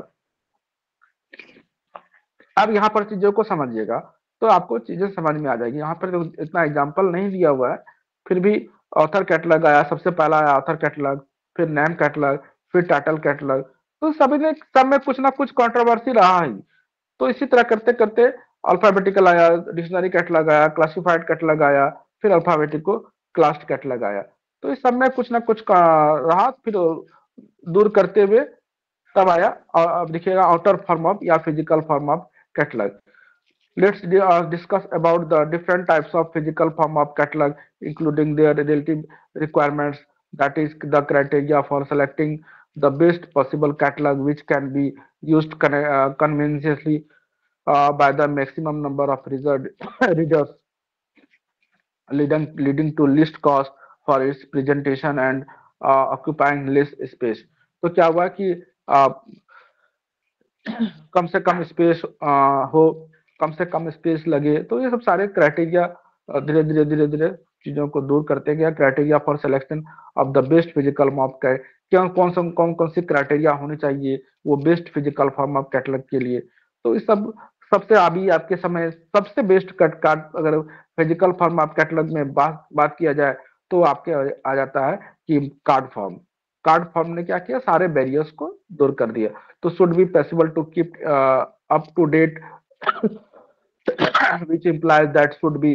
Speaker 2: अब यहाँ पर चीजों को समझिएगा तो आपको चीजें समझ में आ जाएगी। यहाँ पर तो इतना एग्जाम्पल नहीं दिया हुआ है, फिर भी ऑथर कैटलॉग आया, सबसे पहला आया ऑथर कैटलॉग, फिर नेम कैटलॉग, फिर टाइटल कैटलॉग। तो सभी ने सब में कुछ ना कुछ कंट्रोवर्सी रहा ही। तो इसी तरह करते करते अल्फाबेटिकल आया, डिक्शनरी कैटलॉग आया, क्लासिफाइड कैटलॉग आया, फिर अल्फाबेटिको क्लास्ड कैटलॉग आया। तो इस सब में कुछ ना कुछ रहा, फिर दूर करते हुए तब आया अब देखिएगा आउटर फॉर्म ऑफ या physical form of catalogue. Let's discuss about the different types of physical form of catalog, including their relative requirements. That is the criteria for selecting the best possible catalog, which can be used conveniently by the maximum number of readers, leading to least cost for its presentation and occupying less space. तो क्या हुआ कि कम से कम space हो, कम से कम space लगे। तो ये सब सारे क्राइटेरिया धीरे धीरे चीजों को दूर करते गया। Criteria for selection of the best physical mop का क्या कौन कौन सी क्राइटेरिया होनी चाहिए वो best physical form of catalogue के लिए। तो इस सब सबसे अभी आपके समय सबसे बेस्ट कट कार्ड अगर फिजिकल फॉर्म ऑफ कैटलॉग में बात किया जाए तो आपके आ जाता है कि कार्ड फॉर्म। कार्ड फॉर्म ने क्या किया? सारे बैरियर्स को दूर कर दिया। तो should be possible to keep up to date which implies that should be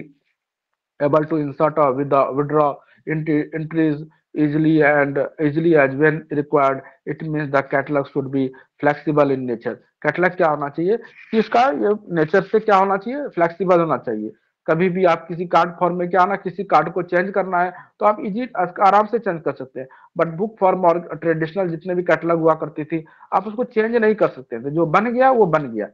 Speaker 2: able to insert or withdraw entries easily as when required. It means the catalog should be flexible in nature. catalog क्या होना चाहिए कि इसका ये nature से क्या होना चाहिए? फ्लेक्सिबल होना चाहिए। कभी भी आप किसी कार्ड फॉर्म में क्या ना किसी कार्ड को चेंज करना है तो आप इजी आराम से चेंज कर सकते हैं, बट बुक फॉर्म और ट्रेडिशनल जितने भी कैटलॉग हुआ करती थी आप उसको चेंज नहीं कर सकते थे। जो बन गया वो बन गया।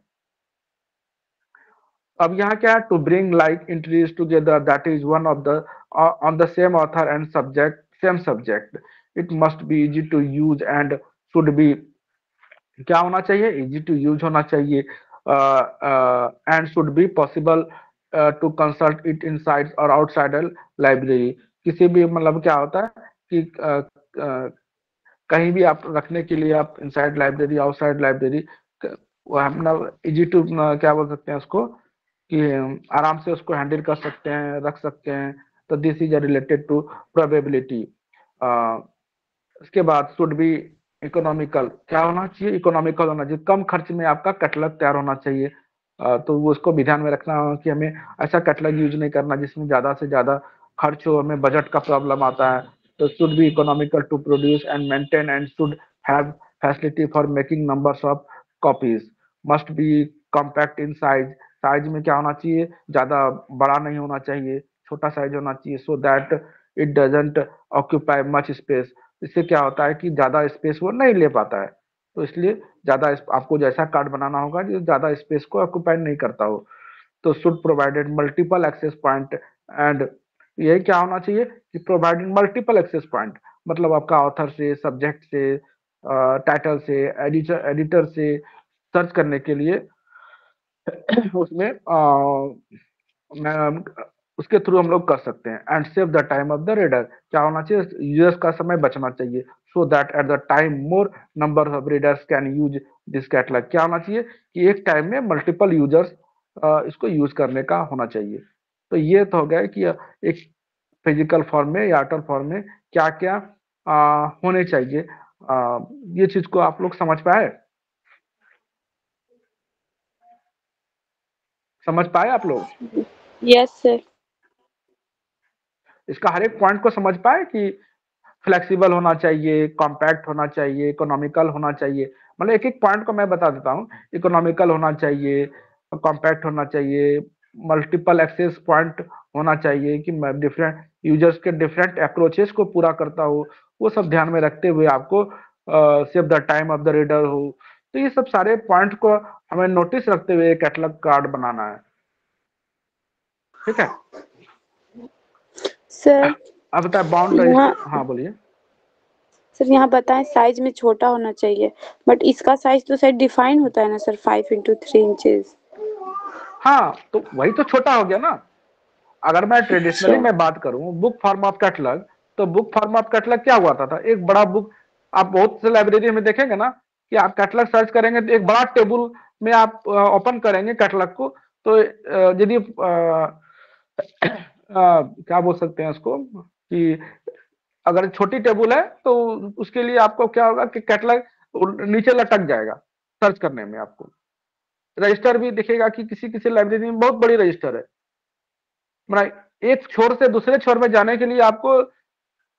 Speaker 2: अब यहाँ क्या है? To bring like entries together, that is one of the on the same author and subject, same subject. It must be easy to use and should be क्या होना चाहिए? इजी टू यूज होना चाहिए and should be possible to consult it inside और outside library. किसी भी मतलब क्या होता है कि कहीं भी आप रखने के लिए आप इनसाइड लाइब्रेरी आउटसाइड लाइब्रेरी वो अपना इजी टू क्या बोल सकते हैं उसको कि आराम से उसको हैंडल कर सकते हैं, रख सकते हैं। तो this is related to probability. इसके बाद शुड बी इकोनॉमिकल, क्या होना चाहिए? इकोनॉमिकल होना चाहिए, कम खर्च में आपका कैटलॉग तैयार होना चाहिए। तो वो उसको भी ध्यान में रखना होगा कि हमें ऐसा कैटलॉग यूज नहीं करना जिसमें ज्यादा से ज्यादा खर्च हो, हमें बजट का प्रॉब्लम आता है। तो should be economical to produce and maintain and should have facility for making numbers of copies. Must be compact in size, size में क्या होना चाहिए? ज्यादा बड़ा नहीं होना चाहिए, छोटा साइज होना चाहिए। So that it doesn't occupy much space, इससे क्या होता है कि ज्यादा स्पेस वो नहीं ले पाता है। तो इसलिए ज्यादा आपको जैसा कार्ड बनाना होगा जो ज्यादा स्पेस को ऑक्यूपाई नहीं करता हो। तो should provided multiple access point and ये क्या होना चाहिए कि प्रोवाइडेड मल्टीपल एक्सेस पॉइंट, मतलब आपका ऑथर से, सब्जेक्ट से, टाइटल से, एडिटर से सर्च करने के लिए उसमें उसके थ्रू हम लोग कर सकते हैं। And save the time of the reader, क्या होना चाहिए? यूजर्स का समय बचना चाहिए। So that at the time more number of readers can use this catalogue, क्या होना चाहिए कि एक टाइम में मल्टीपल यूजर्स इसको यूज करने का होना चाहिए। तो ये तो हो गया कि एक फिजिकल फॉर्म में या आउटर फॉर्म में क्या क्या होने चाहिए। ये चीज को आप लोग समझ पाए? समझ पाए आप लोग?
Speaker 3: Yes sir.
Speaker 2: इसका हर एक पॉइंट को समझ पाए कि फ्लेक्सिबल होना चाहिए, कॉम्पैक्ट होना चाहिए, इकोनॉमिकल होना चाहिए। मतलब एक एक पॉइंट को मैं बता देता हूँ। इकोनॉमिकल होना चाहिए, कॉम्पैक्ट होना चाहिए, मल्टीपल एक्सेस पॉइंट होना चाहिए कि मैं डिफरेंट यूजर्स के डिफरेंट अप्रोचेस को पूरा करता हूँ। वो सब ध्यान में रखते हुए आपको save the time of the reader हो, तो ये सब सारे पॉइंट को हमें नोटिस रखते हुए कैटलॉग कार्ड बनाना है। ठीक है
Speaker 3: सर
Speaker 2: अब बताए बाउंड
Speaker 3: यहाँ
Speaker 2: रजिस्टर। हाँ बोलिए।
Speaker 3: सर यहाँ बताएं साइज में छोटा होना चाहिए, बट इसका साइज तो शायद डिफाइन होता है ना सर, 5x3 इंचेस।
Speaker 2: हाँ तो वही तो छोटा हो गया ना। अगर मैं ट्रेडिशनली
Speaker 3: अच्छा
Speaker 2: मैं बात करूं बुक फॉर्म ऑफ कैटलॉग, तो बुक फॉर्म ऑफ कैटलॉग क्या हुआ था एक बड़ा बुक। आप बहुत से लाइब्रेरी में देखेंगे ना कि आप कैटलॉग सर्च करेंगे तो एक बड़ा टेबल में आप ओपन करेंगे कैटलॉग को, तो यदि क्या बोल सकते हैं उसको कि अगर छोटी टेबल है तो उसके लिए आपको क्या होगा कि कैटलॉग नीचे लटक जाएगा सर्च करने में। आपको रजिस्टर भी दिखेगा कि किसी किसी लाइब्रेरी में बहुत बड़ी रजिस्टर है, मतलब एक छोर से दूसरे छोर में जाने के लिए आपको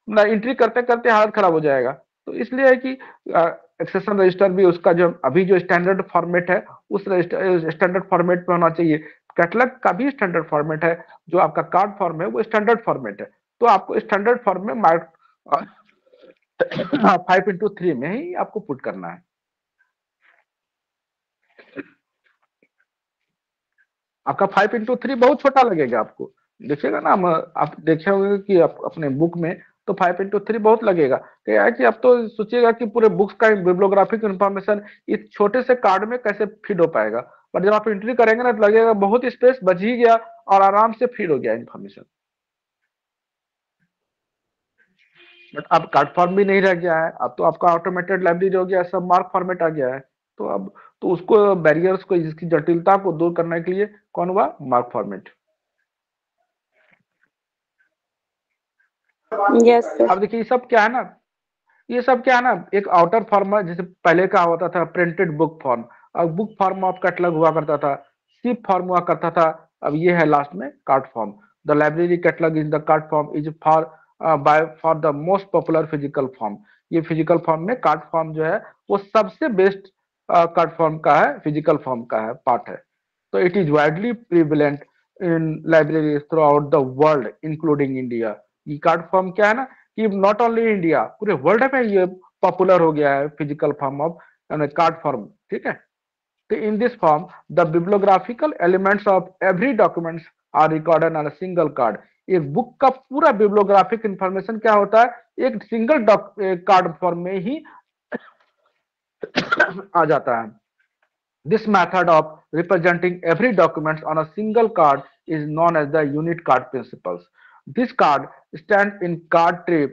Speaker 2: एंट्री करते करते हालत खराब हो जाएगा। तो इसलिए है कि एक्सेशन रजिस्टर भी उसका जो अभी जो स्टैंडर्ड फॉर्मेट है उस स्टैंडर्ड फॉर्मेट पे होना चाहिए। कैटलॉग का भी स्टैंडर्ड फॉर्मेट है, जो आपका कार्ड फॉर्म है वो स्टैंडर्ड फॉर्मेट है। तो आपको स्टैंडर्ड फॉर्म में मार्क 5x3 में ही आपको पुट करना है। आपका 5x3 बहुत छोटा लगेगा आपको, देखिएगा ना आप देखे होंगे कि आप अपने बुक में तो 5x3 बहुत लगेगा। क्या है कि आप तो सोचिएगा कि पूरे बुक्स का बिब्लियोग्राफिक इंफॉर्मेशन इस छोटे से कार्ड में कैसे फीड हो पाएगा, पर जब आप एंट्री करेंगे ना तो लगेगा बहुत स्पेस बच ही गया और आराम से फीड हो गया इंफॉर्मेशन। बट अब कार्ड फॉर्म भी नहीं रह गया है, अब तो आपका ऑटोमेटेड लाइब्रेरी हो गया, सब मार्क फॉर्मेट आ गया है। तो अब तो उसको बैरियर्स को इसकी जटिलता को दूर करने के लिए कौन हुआ मार्क फॉर्मेट।
Speaker 3: Yes sir.
Speaker 2: अब देखिए ये सब क्या है ना, ये सब क्या है ना एक आउटर फॉर्म है, जैसे पहले का होता था प्रिंटेड बुक फॉर्म। अब बुक फॉर्म ऑफ कैटलॉग हुआ करता था, सिप फॉर्म हुआ करता था, अब ये है लास्ट में card form. The library catalogue is the card form is for by for the most popular physical form. ये फिजिकल फॉर्म में कार्ड फॉर्म जो है वो सबसे बेस्ट कार्ड फॉर्म का है, फिजिकल फॉर्म का है पार्ट है। तो it is widely prevalent in libraries throughout the world including India. ये कार्ड फॉर्म क्या है ना कि नॉट ओनली इंडिया, पूरे वर्ल्ड में ये पॉपुलर हो गया है physical form of card form. ठीक है, तो in this form the bibliographical elements of every documents are recorded on a single card. एक बुक का पूरा बिब्लियोग्राफिक इंफॉर्मेशन क्या होता है एक सिंगल कार्ड फॉर्म में ही आ जाता है। This method of representing every document on a single card is known as the unit card principles. This card stands in card tray।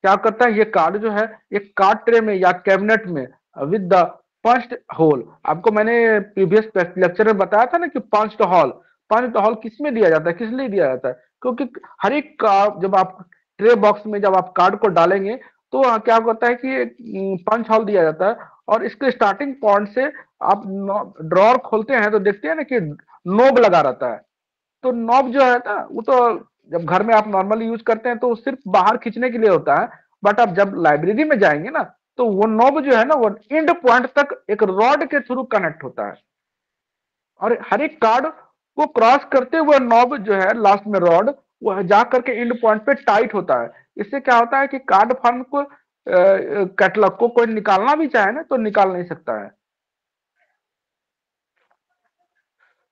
Speaker 2: क्या करता है ये कार्ड जो है एक कार्ड ट्रे में या कैबिनेट में विद द पंच्ड होल। आपको मैंने प्रीवियस लेक्चर में बताया था ना कि पंच्ड होल, पंच्ड होल किस में दिया जाता है, किस लिए दिया जाता है, क्योंकि हर एक कार्ड जब आप ट्रे बॉक्स में जब आप कार्ड को डालेंगे तो क्या होता है कि पंच होल दिया जाता है, और इसके स्टार्टिंग पॉइंट से आप ड्रॉर खोलते हैं तो देखते हैं ना कि नोब लगा रहता है। तो नॉब जो है ना वो तो जब घर में आप नॉर्मली यूज करते हैं तो सिर्फ बाहर खींचने के लिए होता है, बट आप जब लाइब्रेरी में जाएंगे ना तो वो नॉब जो है ना वो एंड पॉइंट तक एक रॉड के थ्रू कनेक्ट होता है, और हर एक कार्ड को क्रॉस करते हुए नॉब जो है लास्ट में रॉड वो जा करके एंड पॉइंट पे टाइट होता है। इससे क्या होता है कि कार्ड फॉर्म को कैटलॉग को कोई निकालना भी चाहे ना तो निकाल नहीं सकता है।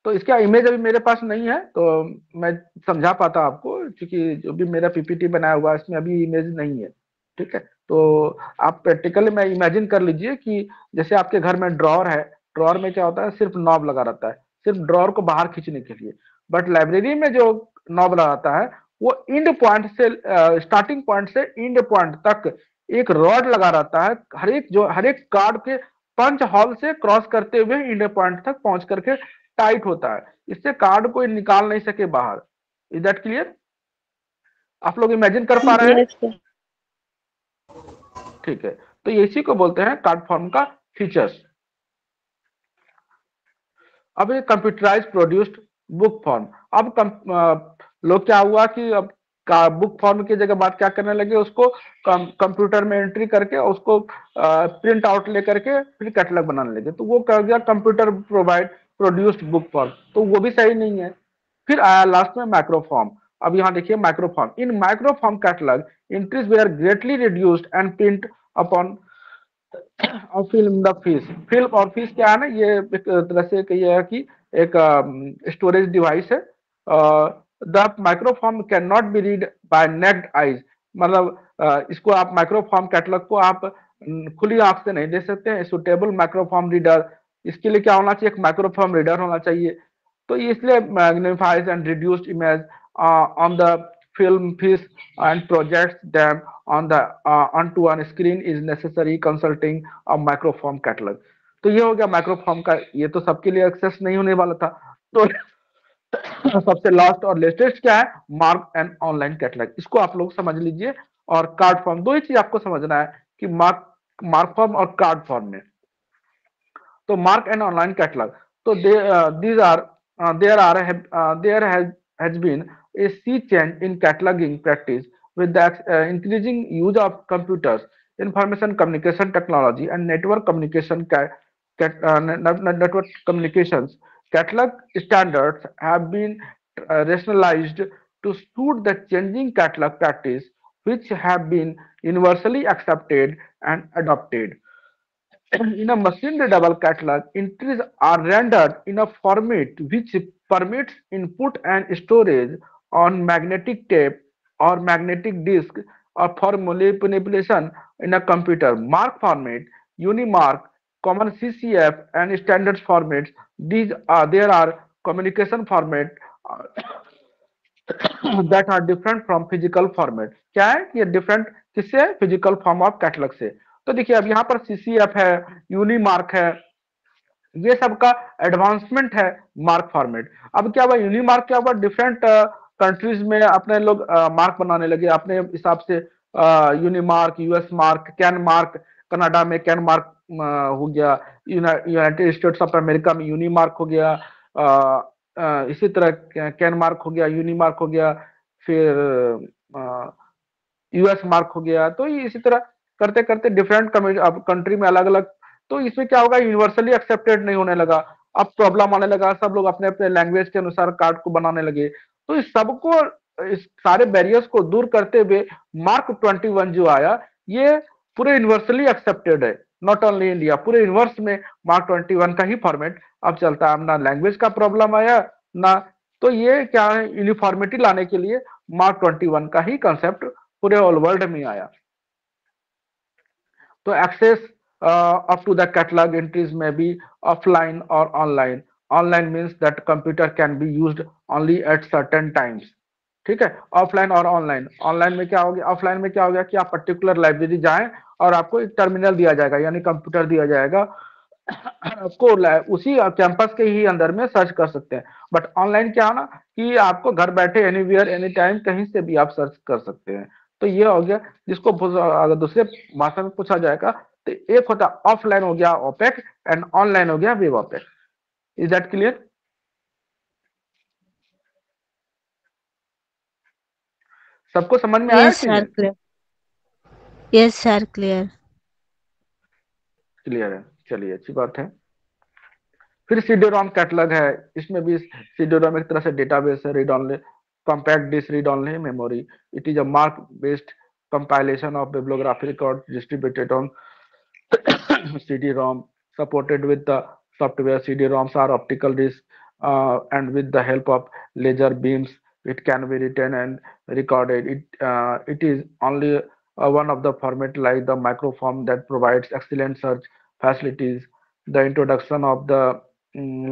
Speaker 2: तो इसका इमेज अभी मेरे पास नहीं है तो मैं समझा पाता आपको, क्योंकि जो भी मेरा पीपीटी बनाया हुआ है इसमें अभी इमेज नहीं है। ठीक है, तो आप प्रैक्टिकली में इमेजिन कर लीजिए कि जैसे आपके घर में ड्रॉर है, ड्रॉर में क्या होता है सिर्फ नॉब लगा रहता है, सिर्फ ड्रॉर को बाहर खींचने के लिए। बट लाइब्रेरी में जो नॉब लगाता है वो इंड पॉइंट से स्टार्टिंग पॉइंट से इंड पॉइंट तक एक रॉड लगा रहता है, हर एक कार्ड के पंच हॉल से क्रॉस करते हुए इंड पॉइंट तक पहुंच करके टाइट होता है। इससे कार्ड कोई निकाल नहीं सके बाहर। Is that clear? आप लोग इमेजिन कर पा रहे हैं?
Speaker 3: Yes sir.
Speaker 2: ठीक है, तो इसी को बोलते हैं कार्ड फॉर्म का फीचर्स। अब ये कंप्यूटराइज प्रोड्यूस्ड बुक फॉर्म। अब लोग क्या हुआ कि अब का बुक फॉर्म की जगह बात क्या करने लगे, उसको कंप्यूटर में एंट्री करके उसको प्रिंट आउट लेकर के फिर कैटलॉग बनाने लगे। तो वो कर गया कंप्यूटर प्रोड्यूस्ड बुक फॉर्म, तो वो भी सही नहीं है। फिर आया लास्ट में माइक्रोफॉर्म। अब यहाँ देखिए microform, in microform catalogue entries were greatly reduced and print upon और फिल्म द फीस। फिल्म और फीस क्या है ना, ये एक तरह से कहिए कि एक स्टोरेज डिवाइस है। The microform can not be read by naked eyes, मतलब इसको आप माइक्रोफॉर्म कैटलॉग को आप खुली आंख से नहीं दे सकते हैं। सुटेबल माइक्रोफॉर्म रीडर, इसके लिए क्या होना चाहिए, एक माइक्रोफॉर्म रीडर होना चाहिए। तो इसलिए magnifies and reduced image on the film piece and projects them on the onto on screen is necessary consulting a microform catalog। तो ये हो गया माइक्रोफॉर्म का, ये तो सबके लिए एक्सेस नहीं होने वाला था। तो सबसे लास्ट और लेटेस्ट क्या है, मार्क एंड ऑनलाइन कैटलॉग, इसको आप लोग समझ लीजिए। और कार्ड फॉर्म, दो ही चीज आपको समझना है कि मार्क फॉर्म और कार्ड फॉर्म में। तो मार्क एंड ऑनलाइन कैटलॉग, तो these are there has been a sea change in cataloging practice with the increasing use of computers, information communication technology and network communications. Catalog standards have been rationalized to suit the changing catalog practice, which have been universally accepted and adopted. In a machine readable catalog, entries are rendered in a format which permits input and storage on magnetic tape or magnetic disk or for manipulation in a computer. Mark format, Unimark, common CCF and standards formats. There are communication format that are different from physical format। क्या है, ये different किससे है, physical form of catalog से। तो देखिए अब यहाँ पर CCF है, यूनिमार्क है, ये सबका एडवांसमेंट है मार्क फॉर्मेट। अब क्या हुआ, यूनिमार्क क्या हुआ, डिफरेंट कंट्रीज में अपने लोग मार्क बनाने लगे अपने हिसाब से। UNIMARC, US MARC, CAN MARC, Canada में कैन मार्क हो गया, यूनाइटेड स्टेट्स ऑफ अमेरिका में यूनिमार्क हो गया, इसी तरह कैन मार्क हो गया, यूनिमार्क हो गया, फिर यूएस मार्क हो गया। तो ये इसी तरह करते करते डिफरेंट कंट्री में अलग अलग। तो इसमें क्या होगा, यूनिवर्सली एक्सेप्टेड नहीं होने लगा, अब प्रॉब्लम आने लगा, सब लोग अपने अपने लैंग्वेज के अनुसार कार्ड को बनाने लगे। तो इस सबको, इस सारे बैरियर्स को दूर करते हुए मार्क 21 जो आया, ये पूरे यूनिवर्सली एक्सेप्टेड है, नॉट ओनली इंडिया, पूरे यूनिवर्स में मार्क 21 का ही फॉर्मेट अब चलता है। ना लैंग्वेज का प्रॉब्लम आया ना, तो ये क्या है, यूनिफॉर्मिटी लाने के लिए मार्क 21 का ही कंसेप्ट पूरे ऑल वर्ल्ड में आया। तो access up to the catalog entries may be offline or online। Online means that computer can be used only at certain times। ठीक है, ऑफलाइन और ऑनलाइन। ऑनलाइन में क्या हो गया, ऑफलाइन में क्या हो गया कि आप पर्टिकुलर लाइब्रेरी जाएं और आपको एक टर्मिनल दिया जाएगा, यानी कंप्यूटर दिया जाएगा, आपको उसी कैंपस के ही अंदर में सर्च कर सकते हैं। बट ऑनलाइन क्या है ना कि आपको घर बैठे एनीवेयर एनी टाइम कहीं से भी आप सर्च कर सकते हैं। तो ये हो गया, जिसको अगर दूसरे भाषा में पूछा जाएगा तो एक होता ऑफलाइन हो गया ओपेक एंड ऑनलाइन हो गया web OPAC. Is that clear? सबको समझ में आया
Speaker 5: यस सर,
Speaker 2: चीजें?
Speaker 5: Clear. Yes sir, clear.
Speaker 2: Clear है, चलिए अच्छी बात है। फिर CD-ROM कैटलॉग है, इसमें भी CD-ROM एक तरह से डेटाबेस है, read only compact disk read only memory। It is a mark based compilation of bibliography records distributed on CD-ROM, supported with the software। CD-ROMs are optical disks, and with the help of laser beams it can be written and recorded। It is only one of the format like the microform that provides excellent search facilities। The introduction of the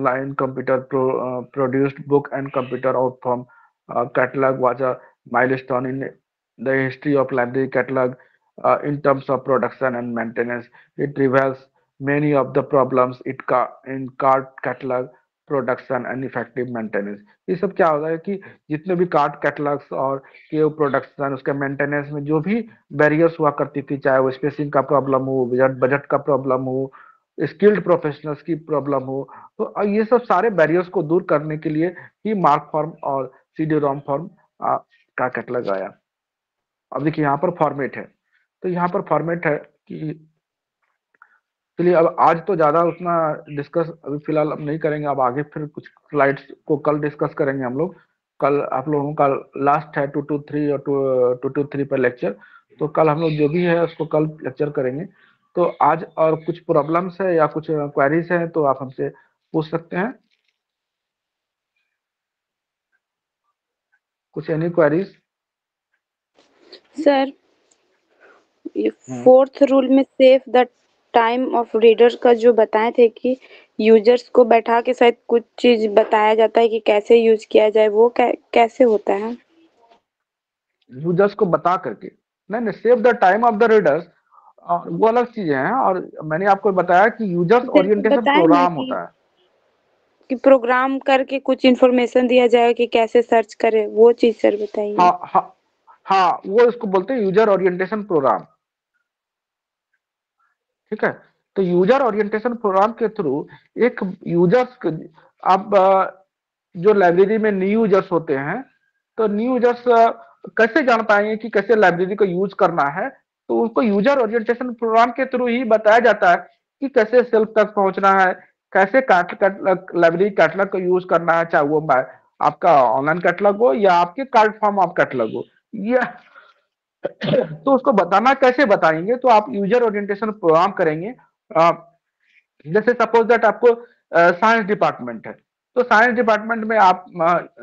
Speaker 2: line computer produced book and computer out from catalog was a milestone in the history of library catalog in terms of production and maintenance। It reveals many of the problems in card catalog production and effective maintenance. ये सब क्या होता है कि जितने भी card catalogues और के प्रोडक्शन, उसके मेंटेनेंस में जो भी बैरियर्स हुआ करती थी, चाहे वो स्पेसिंग का प्रॉब्लम हो, बजट का प्रॉब्लम हो, स्किल्ड प्रोफेशनल्स की प्रॉब्लम हो, तो ये सब सारे बैरियर्स को दूर करने के लिए ही मार्क फॉर्म और CD-ROM फॉर्म का कैटलॉग आया। अब देखिए यहाँ पर फॉर्मेट है, तो यहाँ पर फॉर्मेट है कि चलिए अब आज तो ज्यादा उतना डिस्कस अभी फिलहाल अब नहीं करेंगे, अब आगे फिर कुछ स्लाइड्स को कल डिस्कस करेंगे हम लोग। कल आप लोगों का लास्ट है 223 और 223 पर लेक्चर, तो कल हम लोग जो भी है उसको कल लेक्चर करेंगे। तो आज और कुछ प्रॉब्लम्स है या कुछ क्वेरीज है तो आप हमसे पूछ सकते हैं, कुछ एनी क्वेरीज।
Speaker 3: सर ये फोर्थ रूल में save the time of reader का जो बताए थे कि यूजर्स को बैठा के शायद कुछ चीज बताया जाता है कि कैसे यूज किया जाए, वो कैसे होता है?
Speaker 2: यूजर्स को बता करके नहीं नहीं, save the time of the readers वो अलग चीजें हैं। और मैंने आपको बताया कि यूजर्स
Speaker 3: जैसे
Speaker 2: ओरिएंटेशन
Speaker 3: बताए ना
Speaker 2: प्रोग्राम होता है
Speaker 3: कि प्रोग्राम करके कुछ इन्फॉर्मेशन दिया जाएगा कि कैसे सर्च करे, वो चीज सर बताइए।
Speaker 2: हाँ हाँ हाँ, वो इसको बोलते हैं यूजर ओरिएंटेशन प्रोग्राम। ठीक है, तो यूजर ओरिएंटेशन प्रोग्राम के थ्रू एक यूजर्स, अब जो लाइब्रेरी में न्यू यूजर्स होते हैं, तो न्यू यूजर्स कैसे जान पाएंगे कि कैसे लाइब्रेरी को यूज करना है, तो उनको यूजर ओरिएंटेशन प्रोग्राम के थ्रू ही बताया जाता है कि कैसे सेल्फ तक पहुंचना है, कैसे लाइब्रेरी कैटलॉग को यूज करना है, चाहे वो आपका ऑनलाइन कैटलॉग हो या आपके कार्ड फॉर्म ऑफ कैटलॉग हो, या तो उसको बताना कैसे बताएंगे, तो आप यूजर ओरिएंटेशन प्रोग्राम करेंगे। जैसे सपोज दैट आपको साइंस डिपार्टमेंट है, तो साइंस डिपार्टमेंट में आप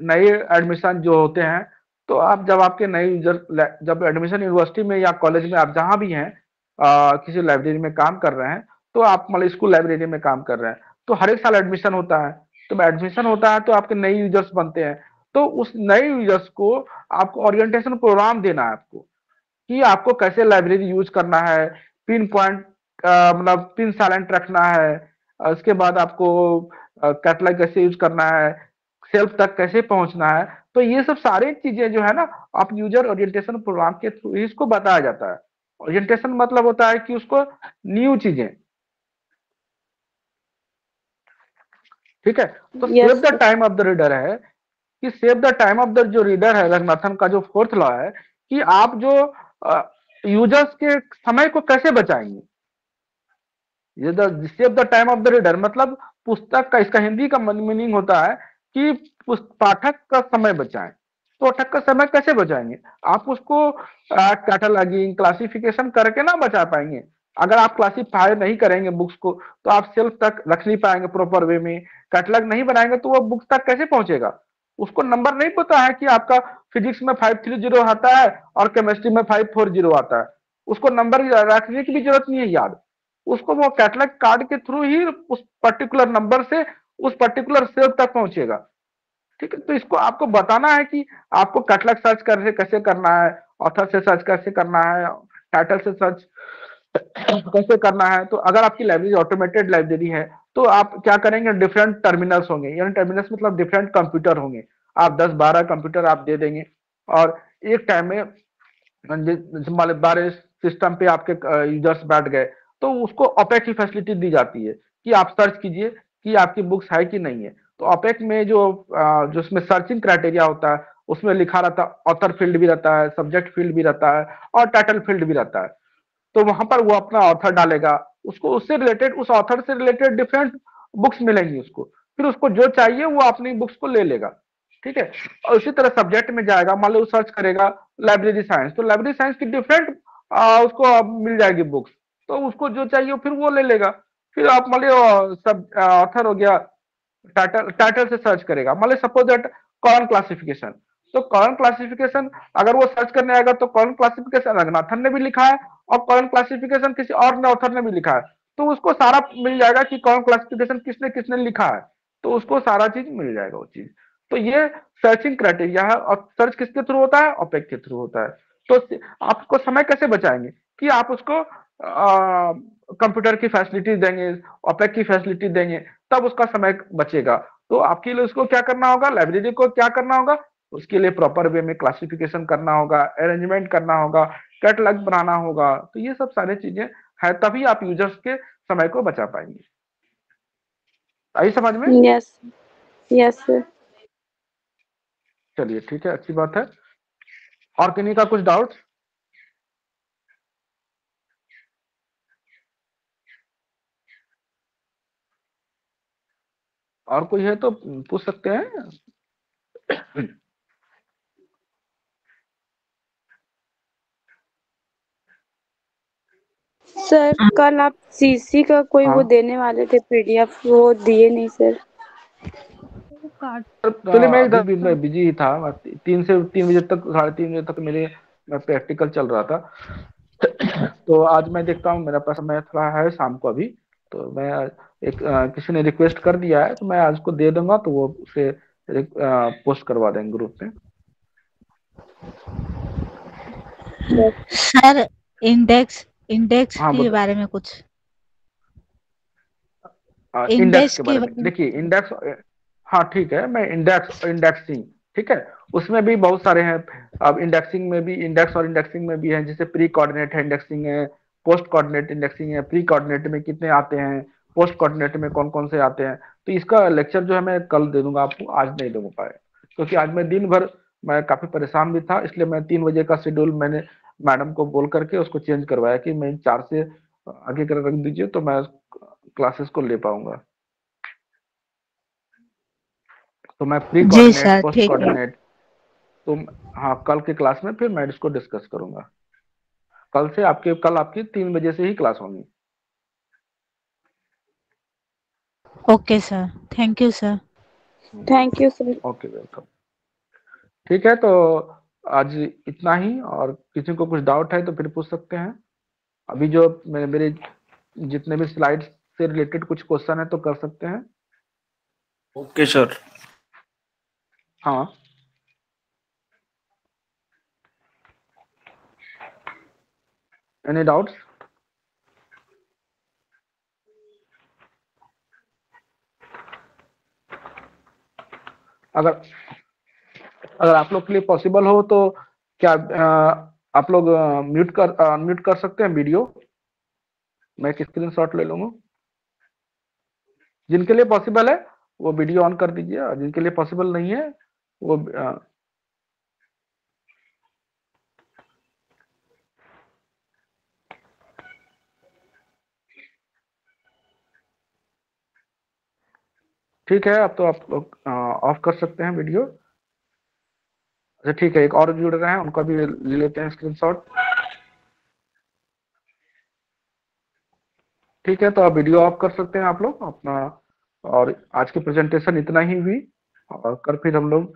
Speaker 2: नए एडमिशन जो होते हैं, तो आप जब आपके नए यूजर जब एडमिशन यूनिवर्सिटी में या कॉलेज में आप जहां भी हैं, किसी लाइब्रेरी में काम कर रहे हैं, तो आप मतलब स्कूल लाइब्रेरी में काम कर रहे हैं, तो हर एक साल एडमिशन होता है, तो एडमिशन होता है तो आपके नए यूजर्स बनते हैं, तो उस नए यूजर्स को आपको ओरिएंटेशन प्रोग्राम देना है आपको, कि आपको कैसे लाइब्रेरी यूज करना है, पिन पॉइंट मतलब पिन साइलेंट रखना है, उसके बाद आपको कैटलॉग कैसे यूज करना है, सेल्फ तक कैसे पहुंचना है, तो ये सब सारी चीजें जो है ना, आप यूजर ओरिएंटेशन प्रोग्राम के थ्रू इसको बताया जाता है। ओरिएंटेशन मतलब होता है कि उसको न्यू चीजें, ठीक है। तो save
Speaker 3: yes
Speaker 2: the time of the reader है कि save the time of the जो रीडर है, रंगनाथन का जो फोर्थ लॉ है कि आप जो यूजर्स के समय को कैसे बचाएंगे। ये the save the time of the reader मतलब पुस्तक का, इसका हिंदी का मीनिंग होता है कि पाठक का समय बचाएं। तो पाठक का समय कैसे बचाएंगे, आप उसको कैटलॉगिंग क्लासिफिकेशन करके ना बचा पाएंगे। अगर आप क्लासिफाई नहीं करेंगे बुक्स को, तो आप सेल्फ तक रख नहीं पाएंगे प्रॉपर वे में, कैटलॉग नहीं बनाएंगे तो वो बुक्स तक कैसे पहुंचेगा। उसको नंबर नहीं पता है कि आपका फिजिक्स में 530 आता है और केमिस्ट्री में 540 आता है, उसको नंबर रखने की भी जरूरत नहीं है याद, उसको वो कैटलॉग कार्ड के थ्रू ही उस पर्टिकुलर नंबर से उस पर्टिकुलर सेल तक पहुंचेगा। ठीक है, तो इसको आपको बताना है कि आपको कैटलॉग सर्च कैसे कैसे करना है, ऑथर से सर्च कैसे करना है, टाइटल से सर्च कैसे करना है। तो अगर आपकी लाइब्रेरी ऑटोमेटेड लाइब्रेरी है, तो आप क्या करेंगे, डिफरेंट टर्मिनल्स होंगे, यानी टर्मिनल्स मतलब डिफरेंट कंप्यूटर होंगे, आप 10-12 कंप्यूटर आप दे देंगे, और एक टाइम में मान लो 12 सिस्टम पे आपके यूजर्स बैठ गए, तो उसको ओपेक की फैसिलिटी दी जाती है कि आप सर्च कीजिए कि आपकी बुक्स है कि नहीं है। तो ओपेक में जो उसमें सर्चिंग क्राइटेरिया होता है, उसमें लिखा रहता है, ऑथर फील्ड भी रहता है, सब्जेक्ट फील्ड भी रहता है, और टाइटल फील्ड भी रहता है। तो वहां पर वो अपना ऑथर डालेगा, उसको उससे रिलेटेड, उस ऑथर से रिलेटेड डिफरेंट बुक्स मिलेंगी उसको, फिर उसको जो चाहिए वो अपनी बुक्स को ले लेगा। ठीक है, और उसी तरह सब्जेक्ट में जाएगा, मान लो सर्च करेगा लाइब्रेरी साइंस, तो लाइब्रेरी साइंस की डिफरेंट उसको मिल जाएगी बुक्स, तो उसको जो चाहिए फिर वो ले लेगा। फिर आप मान लो सब ऑथर हो गया, टाइटल टाइटल से सर्च करेगा, मान लो सपोज दैट कॉलम क्लासिफिकेशन, तो कॉलम क्लासिफिकेशन अगर वो सर्च करने आएगा तो कॉलम क्लासिफिकेशन रंगनाथन ने भी लिखा है और कॉलम क्लासिफिकेशन किसी और ने ऑथर ने भी लिखा है, तो उसको सारा मिल जाएगा कि कॉलम क्लासिफिकेशन किसने किसने लिखा है, तो उसको सारा चीज मिल जाएगा वो चीज। तो ये सर्चिंग क्राइटेरिया है, और सर्च किसके थ्रू होता है, ओपेक के थ्रू होता है। तो आपको समय कैसे बचाएंगे कि आप उसको कंप्यूटर की फैसिलिटी देंगे, ओपेक की फैसिलिटी देंगे, तब उसका समय बचेगा। तो आपके लिए उसको क्या करना होगा, लाइब्रेरी को क्या करना होगा, उसके लिए प्रॉपर वे में क्लासिफिकेशन करना होगा, अरेंजमेंट करना होगा, कैटलॉग बनाना होगा, तो ये सब सारी चीजें है, तभी आप यूजर्स के समय को बचा पाएंगे। आई समझ में?
Speaker 3: Yes yes sir.
Speaker 2: चलिए ठीक है, अच्छी बात है। और किन्हीं का कुछ डाउट? और कोई है तो पूछ सकते हैं।
Speaker 3: सर कल आप सीसी का कोई वो
Speaker 2: हाँ
Speaker 3: देने वाले थे पीडीएफ, वो दिए नहीं सर।
Speaker 2: एक्चुअली मैं इधर भी मैं बिजी ही था, 3 बजे तक 3:30 बजे तक मेरे मैं प्रैक्टिकल चल रहा था। तो आज मैं देखता हूँ मेरा पास समय थोड़ा है शाम को अभी, तो मैं किसी ने रिक्वेस्ट कर दिया है तो मैं आज को दे दूंगा, तो वो उसे पोस्ट करवा देंगे ग्रुप में।
Speaker 5: सर इंडेक्स इंडेक्स
Speaker 2: हाँ
Speaker 5: के बारे में कुछ,
Speaker 2: इंडेक्स
Speaker 5: इंडेक्स
Speaker 2: के
Speaker 5: के
Speaker 2: बारे में
Speaker 5: बारे में।
Speaker 2: देखिए, इंडेक्स, हाँ ठीक है, मैं इंडेक्सिंग, ठीक है, उसमें भी बहुत सारे हैं। अब इंडेक्सिंग में भी इंडेक्स और इंडेक्सिंग में भी है, जैसे प्री कोऑर्डिनेट इंडेक्सिंग है, पोस्ट कोऑर्डिनेट इंडेक्सिंग है। प्री कोऑर्डिनेट में कितने आते हैं, पोस्ट कोऑर्डिनेट में कौन कौन से आते हैं, तो इसका लेक्चर जो है मैं कल दे दूंगा आपको, आज नहीं दे पाए क्योंकि आज मैं दिन भर मैं काफी परेशान भी था, इसलिए मैं 3 बजे का शेड्यूल मैंने मैडम को बोल करके उसको चेंज करवाया कि मैं 4 से आगे कर रख दीजिए तो मैं क्लासेस को ले पाऊंगा। तो मैं प्री
Speaker 5: जी
Speaker 2: कोऑर्डिनेट,
Speaker 5: सर
Speaker 2: पोस्ट
Speaker 5: ठीक है।
Speaker 2: कोऑर्डिनेट, तो हाँ कल के क्लास में फिर मैं इसको डिस्कस करूंगा। कल आपकी 3 बजे से ही क्लास होगी।
Speaker 5: Okay sir, thank you sir.
Speaker 3: Thank you sir.
Speaker 2: Okay welcome. ठीक है, तो आज इतना ही, और किसी को कुछ डाउट है तो फिर पूछ सकते हैं। अभी जो मेरे जितने भी स्लाइड्स से रिलेटेड कुछ क्वेश्चन है तो कर सकते हैं।
Speaker 6: Okay sir.
Speaker 2: हाँ एनी डाउट्स? अगर अगर आप लोग के लिए पॉसिबल हो तो क्या आप लोग म्यूट कर सकते हैं वीडियो? मैं एक स्क्रीनशॉट ले लूंगा। जिनके लिए पॉसिबल है वो वीडियो ऑन कर दीजिए, और जिनके लिए पॉसिबल नहीं है वो ठीक है, अब तो आप लोग ऑफ कर सकते हैं वीडियो। अच्छा ठीक है, एक और जुड़ रहे हैं, उनका भी ले लेते हैं स्क्रीनशॉट। ठीक है, तो आप वीडियो ऑफ कर सकते हैं आप लोग अपना। और आज की प्रेजेंटेशन इतना ही हुई, और कल फिर हम लोग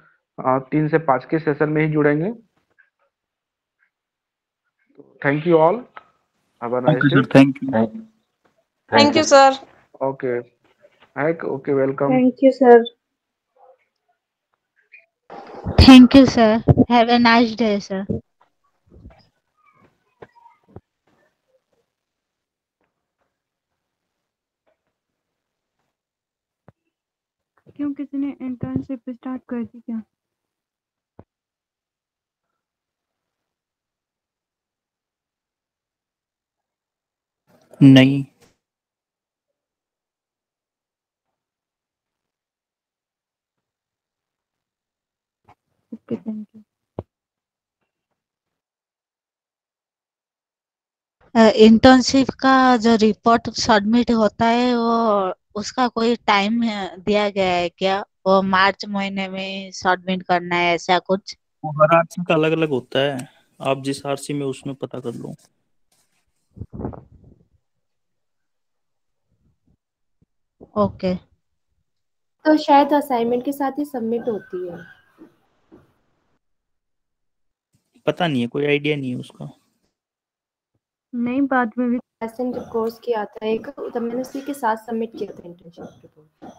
Speaker 2: 3 से 5 के सेशन में ही जुड़ेंगे। Thank you all, have a nice
Speaker 6: okay
Speaker 2: day.
Speaker 6: Sir, thank you.
Speaker 4: Thank you sir.
Speaker 2: Okay, okay welcome.
Speaker 3: Thank you sir.
Speaker 5: Thank you sir, have a nice day sir.
Speaker 7: क्यों किसी ने इंटर्नशिप स्टार्ट कर दी क्या?
Speaker 6: नहीं।
Speaker 7: Okay thank you.
Speaker 5: Internship का जो report submit होता है वो उसका कोई टाइम दिया गया है क्या? वो मार्च महीने में सबमिट करना है ऐसा कुछ?
Speaker 6: वो हर आरसी का अलग अलग होता है, आप जिस आरसी में उसमें पता कर लो।
Speaker 5: ओके।
Speaker 8: तो शायद असाइनमेंट के साथ ही सबमिट होती है।
Speaker 6: पता नहीं है, कोई आइडिया नहीं है उसका।
Speaker 7: नहीं, बाद में भी
Speaker 8: लेसन जब कोर्स किया था एक, तब मैंने उसी के साथ सबमिट किया था इंटर्नशिप रिपोर्ट।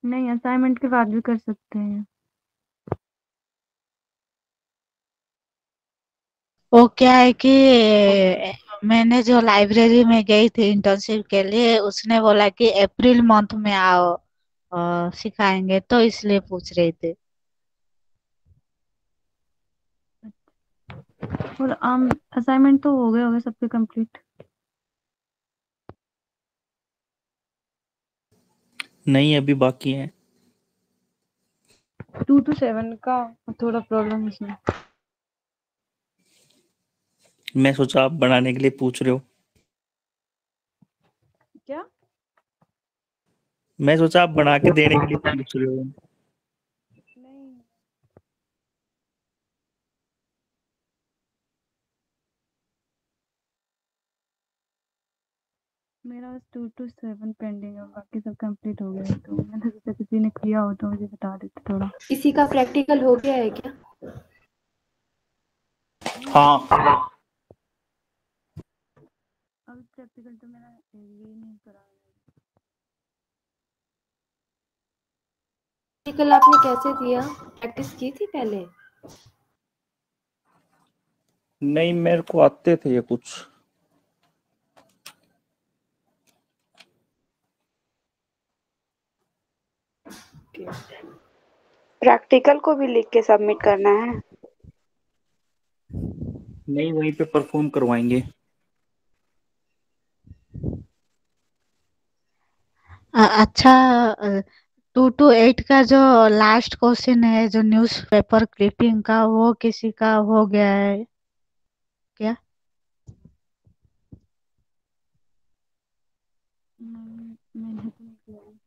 Speaker 7: नहीं, असाइनमेंट के बाद भी कर सकते हैं।
Speaker 5: वो क्या है कि मैंने जो लाइब्रेरी में गई थी इंटर्नशिप के लिए, उसने बोला कि अप्रैल मंथ में आओ सिखाएंगे, तो इसलिए पूछ रही थी।
Speaker 7: और असाइनमेंट तो हो गए होंगे सबके कंप्लीट?
Speaker 6: नहीं, अभी बाकी है।
Speaker 7: 2 to 7 का थोड़ा प्रॉब्लम इसमें।
Speaker 6: मैं सोचा आप बनाने के लिए पूछ रहे हो।
Speaker 7: क्या?
Speaker 6: मैं सोचा आप बना के देने के लिए पूछ रहे हो।
Speaker 7: नहीं। मेरा बस 2 to 7 पेंडिंग है, बाकी सब कंप्लीट हो गया है। तो मैंने सोचा किसी ने किया हो तो मुझे बता देते थोड़ा।
Speaker 8: किसी का प्रैक्टिकल हो गया है क्या?
Speaker 6: हाँ,
Speaker 7: अब प्रैक्टिकल तो मेरा ये नहीं करा है।
Speaker 8: प्रैक्टिकल आपने कैसे दिया? प्रैक्टिस की थी पहले?
Speaker 6: नहीं मेरे को आते थे ये कुछ।
Speaker 3: प्रैक्टिकल को भी लिख के सबमिट करना है?
Speaker 6: नहीं वहीं पे परफॉर्म करवाएंगे।
Speaker 5: अच्छा, 2 to 8 का जो लास्ट क्वेश्चन है, जो न्यूज़पेपर क्लिपिंग का, वो किसी का हो गया है क्या?
Speaker 7: नहीं, मैंने तो नहीं किया है।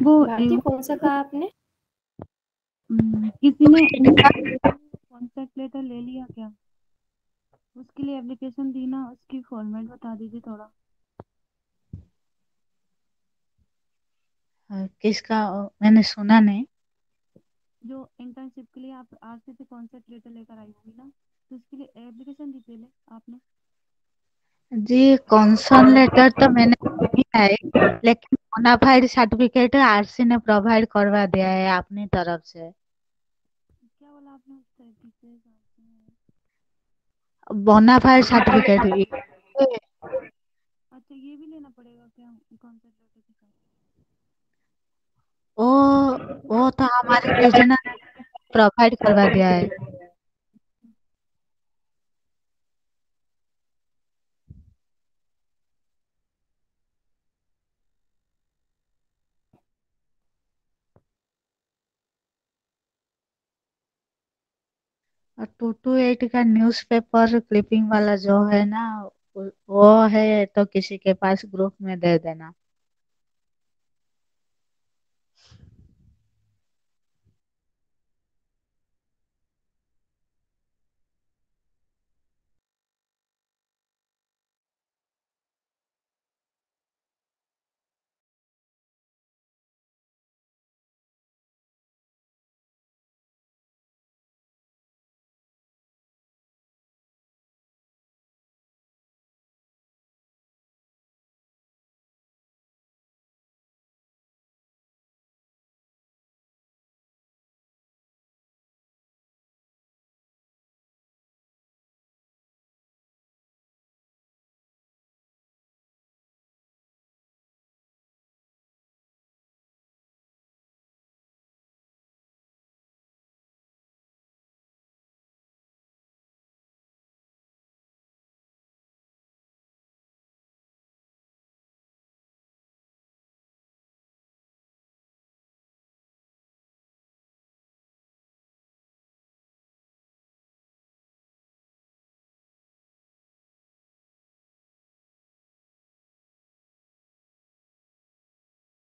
Speaker 7: वो
Speaker 8: भारती कौन सा कहा आपने?
Speaker 7: किसी ने कॉन्टैक्ट लेटर ले लिया क्या? उसके लिए एप्लीकेशन दी ना, उसकी फॉर्मेट बता दीजिए थोड़ा।
Speaker 5: किसका? मैंने सुना नहीं।
Speaker 7: जो इंटर्नशिप के लिए आप आरसी से कॉन्टैक्ट लेटर लेकर आई होगी ना, तो उसके लिए एप्लीकेशन दी पहले आपने?
Speaker 5: जी, कॉन्सन लेटर तो मैंने नहीं आई, लेकिन बोनाफाइड सर्टिफिकेट आरसी ने प्रोवाइड करवा दिया है अपनी तरफ से।
Speaker 7: क्या बोला आपने उस तरीके से?
Speaker 5: Bona fide certificate.
Speaker 7: अच्छा, ये भी लेना पड़ेगा क्या कॉन्टैक्ट लेटर के साथ?
Speaker 5: वो वो तो हमारे रीजनल प्रोवाइड करवा दिया है। और 2 to 8 का न्यूज़पेपर क्लिपिंग वाला जो है ना, वो है तो किसी के पास ग्रुप में दे देना।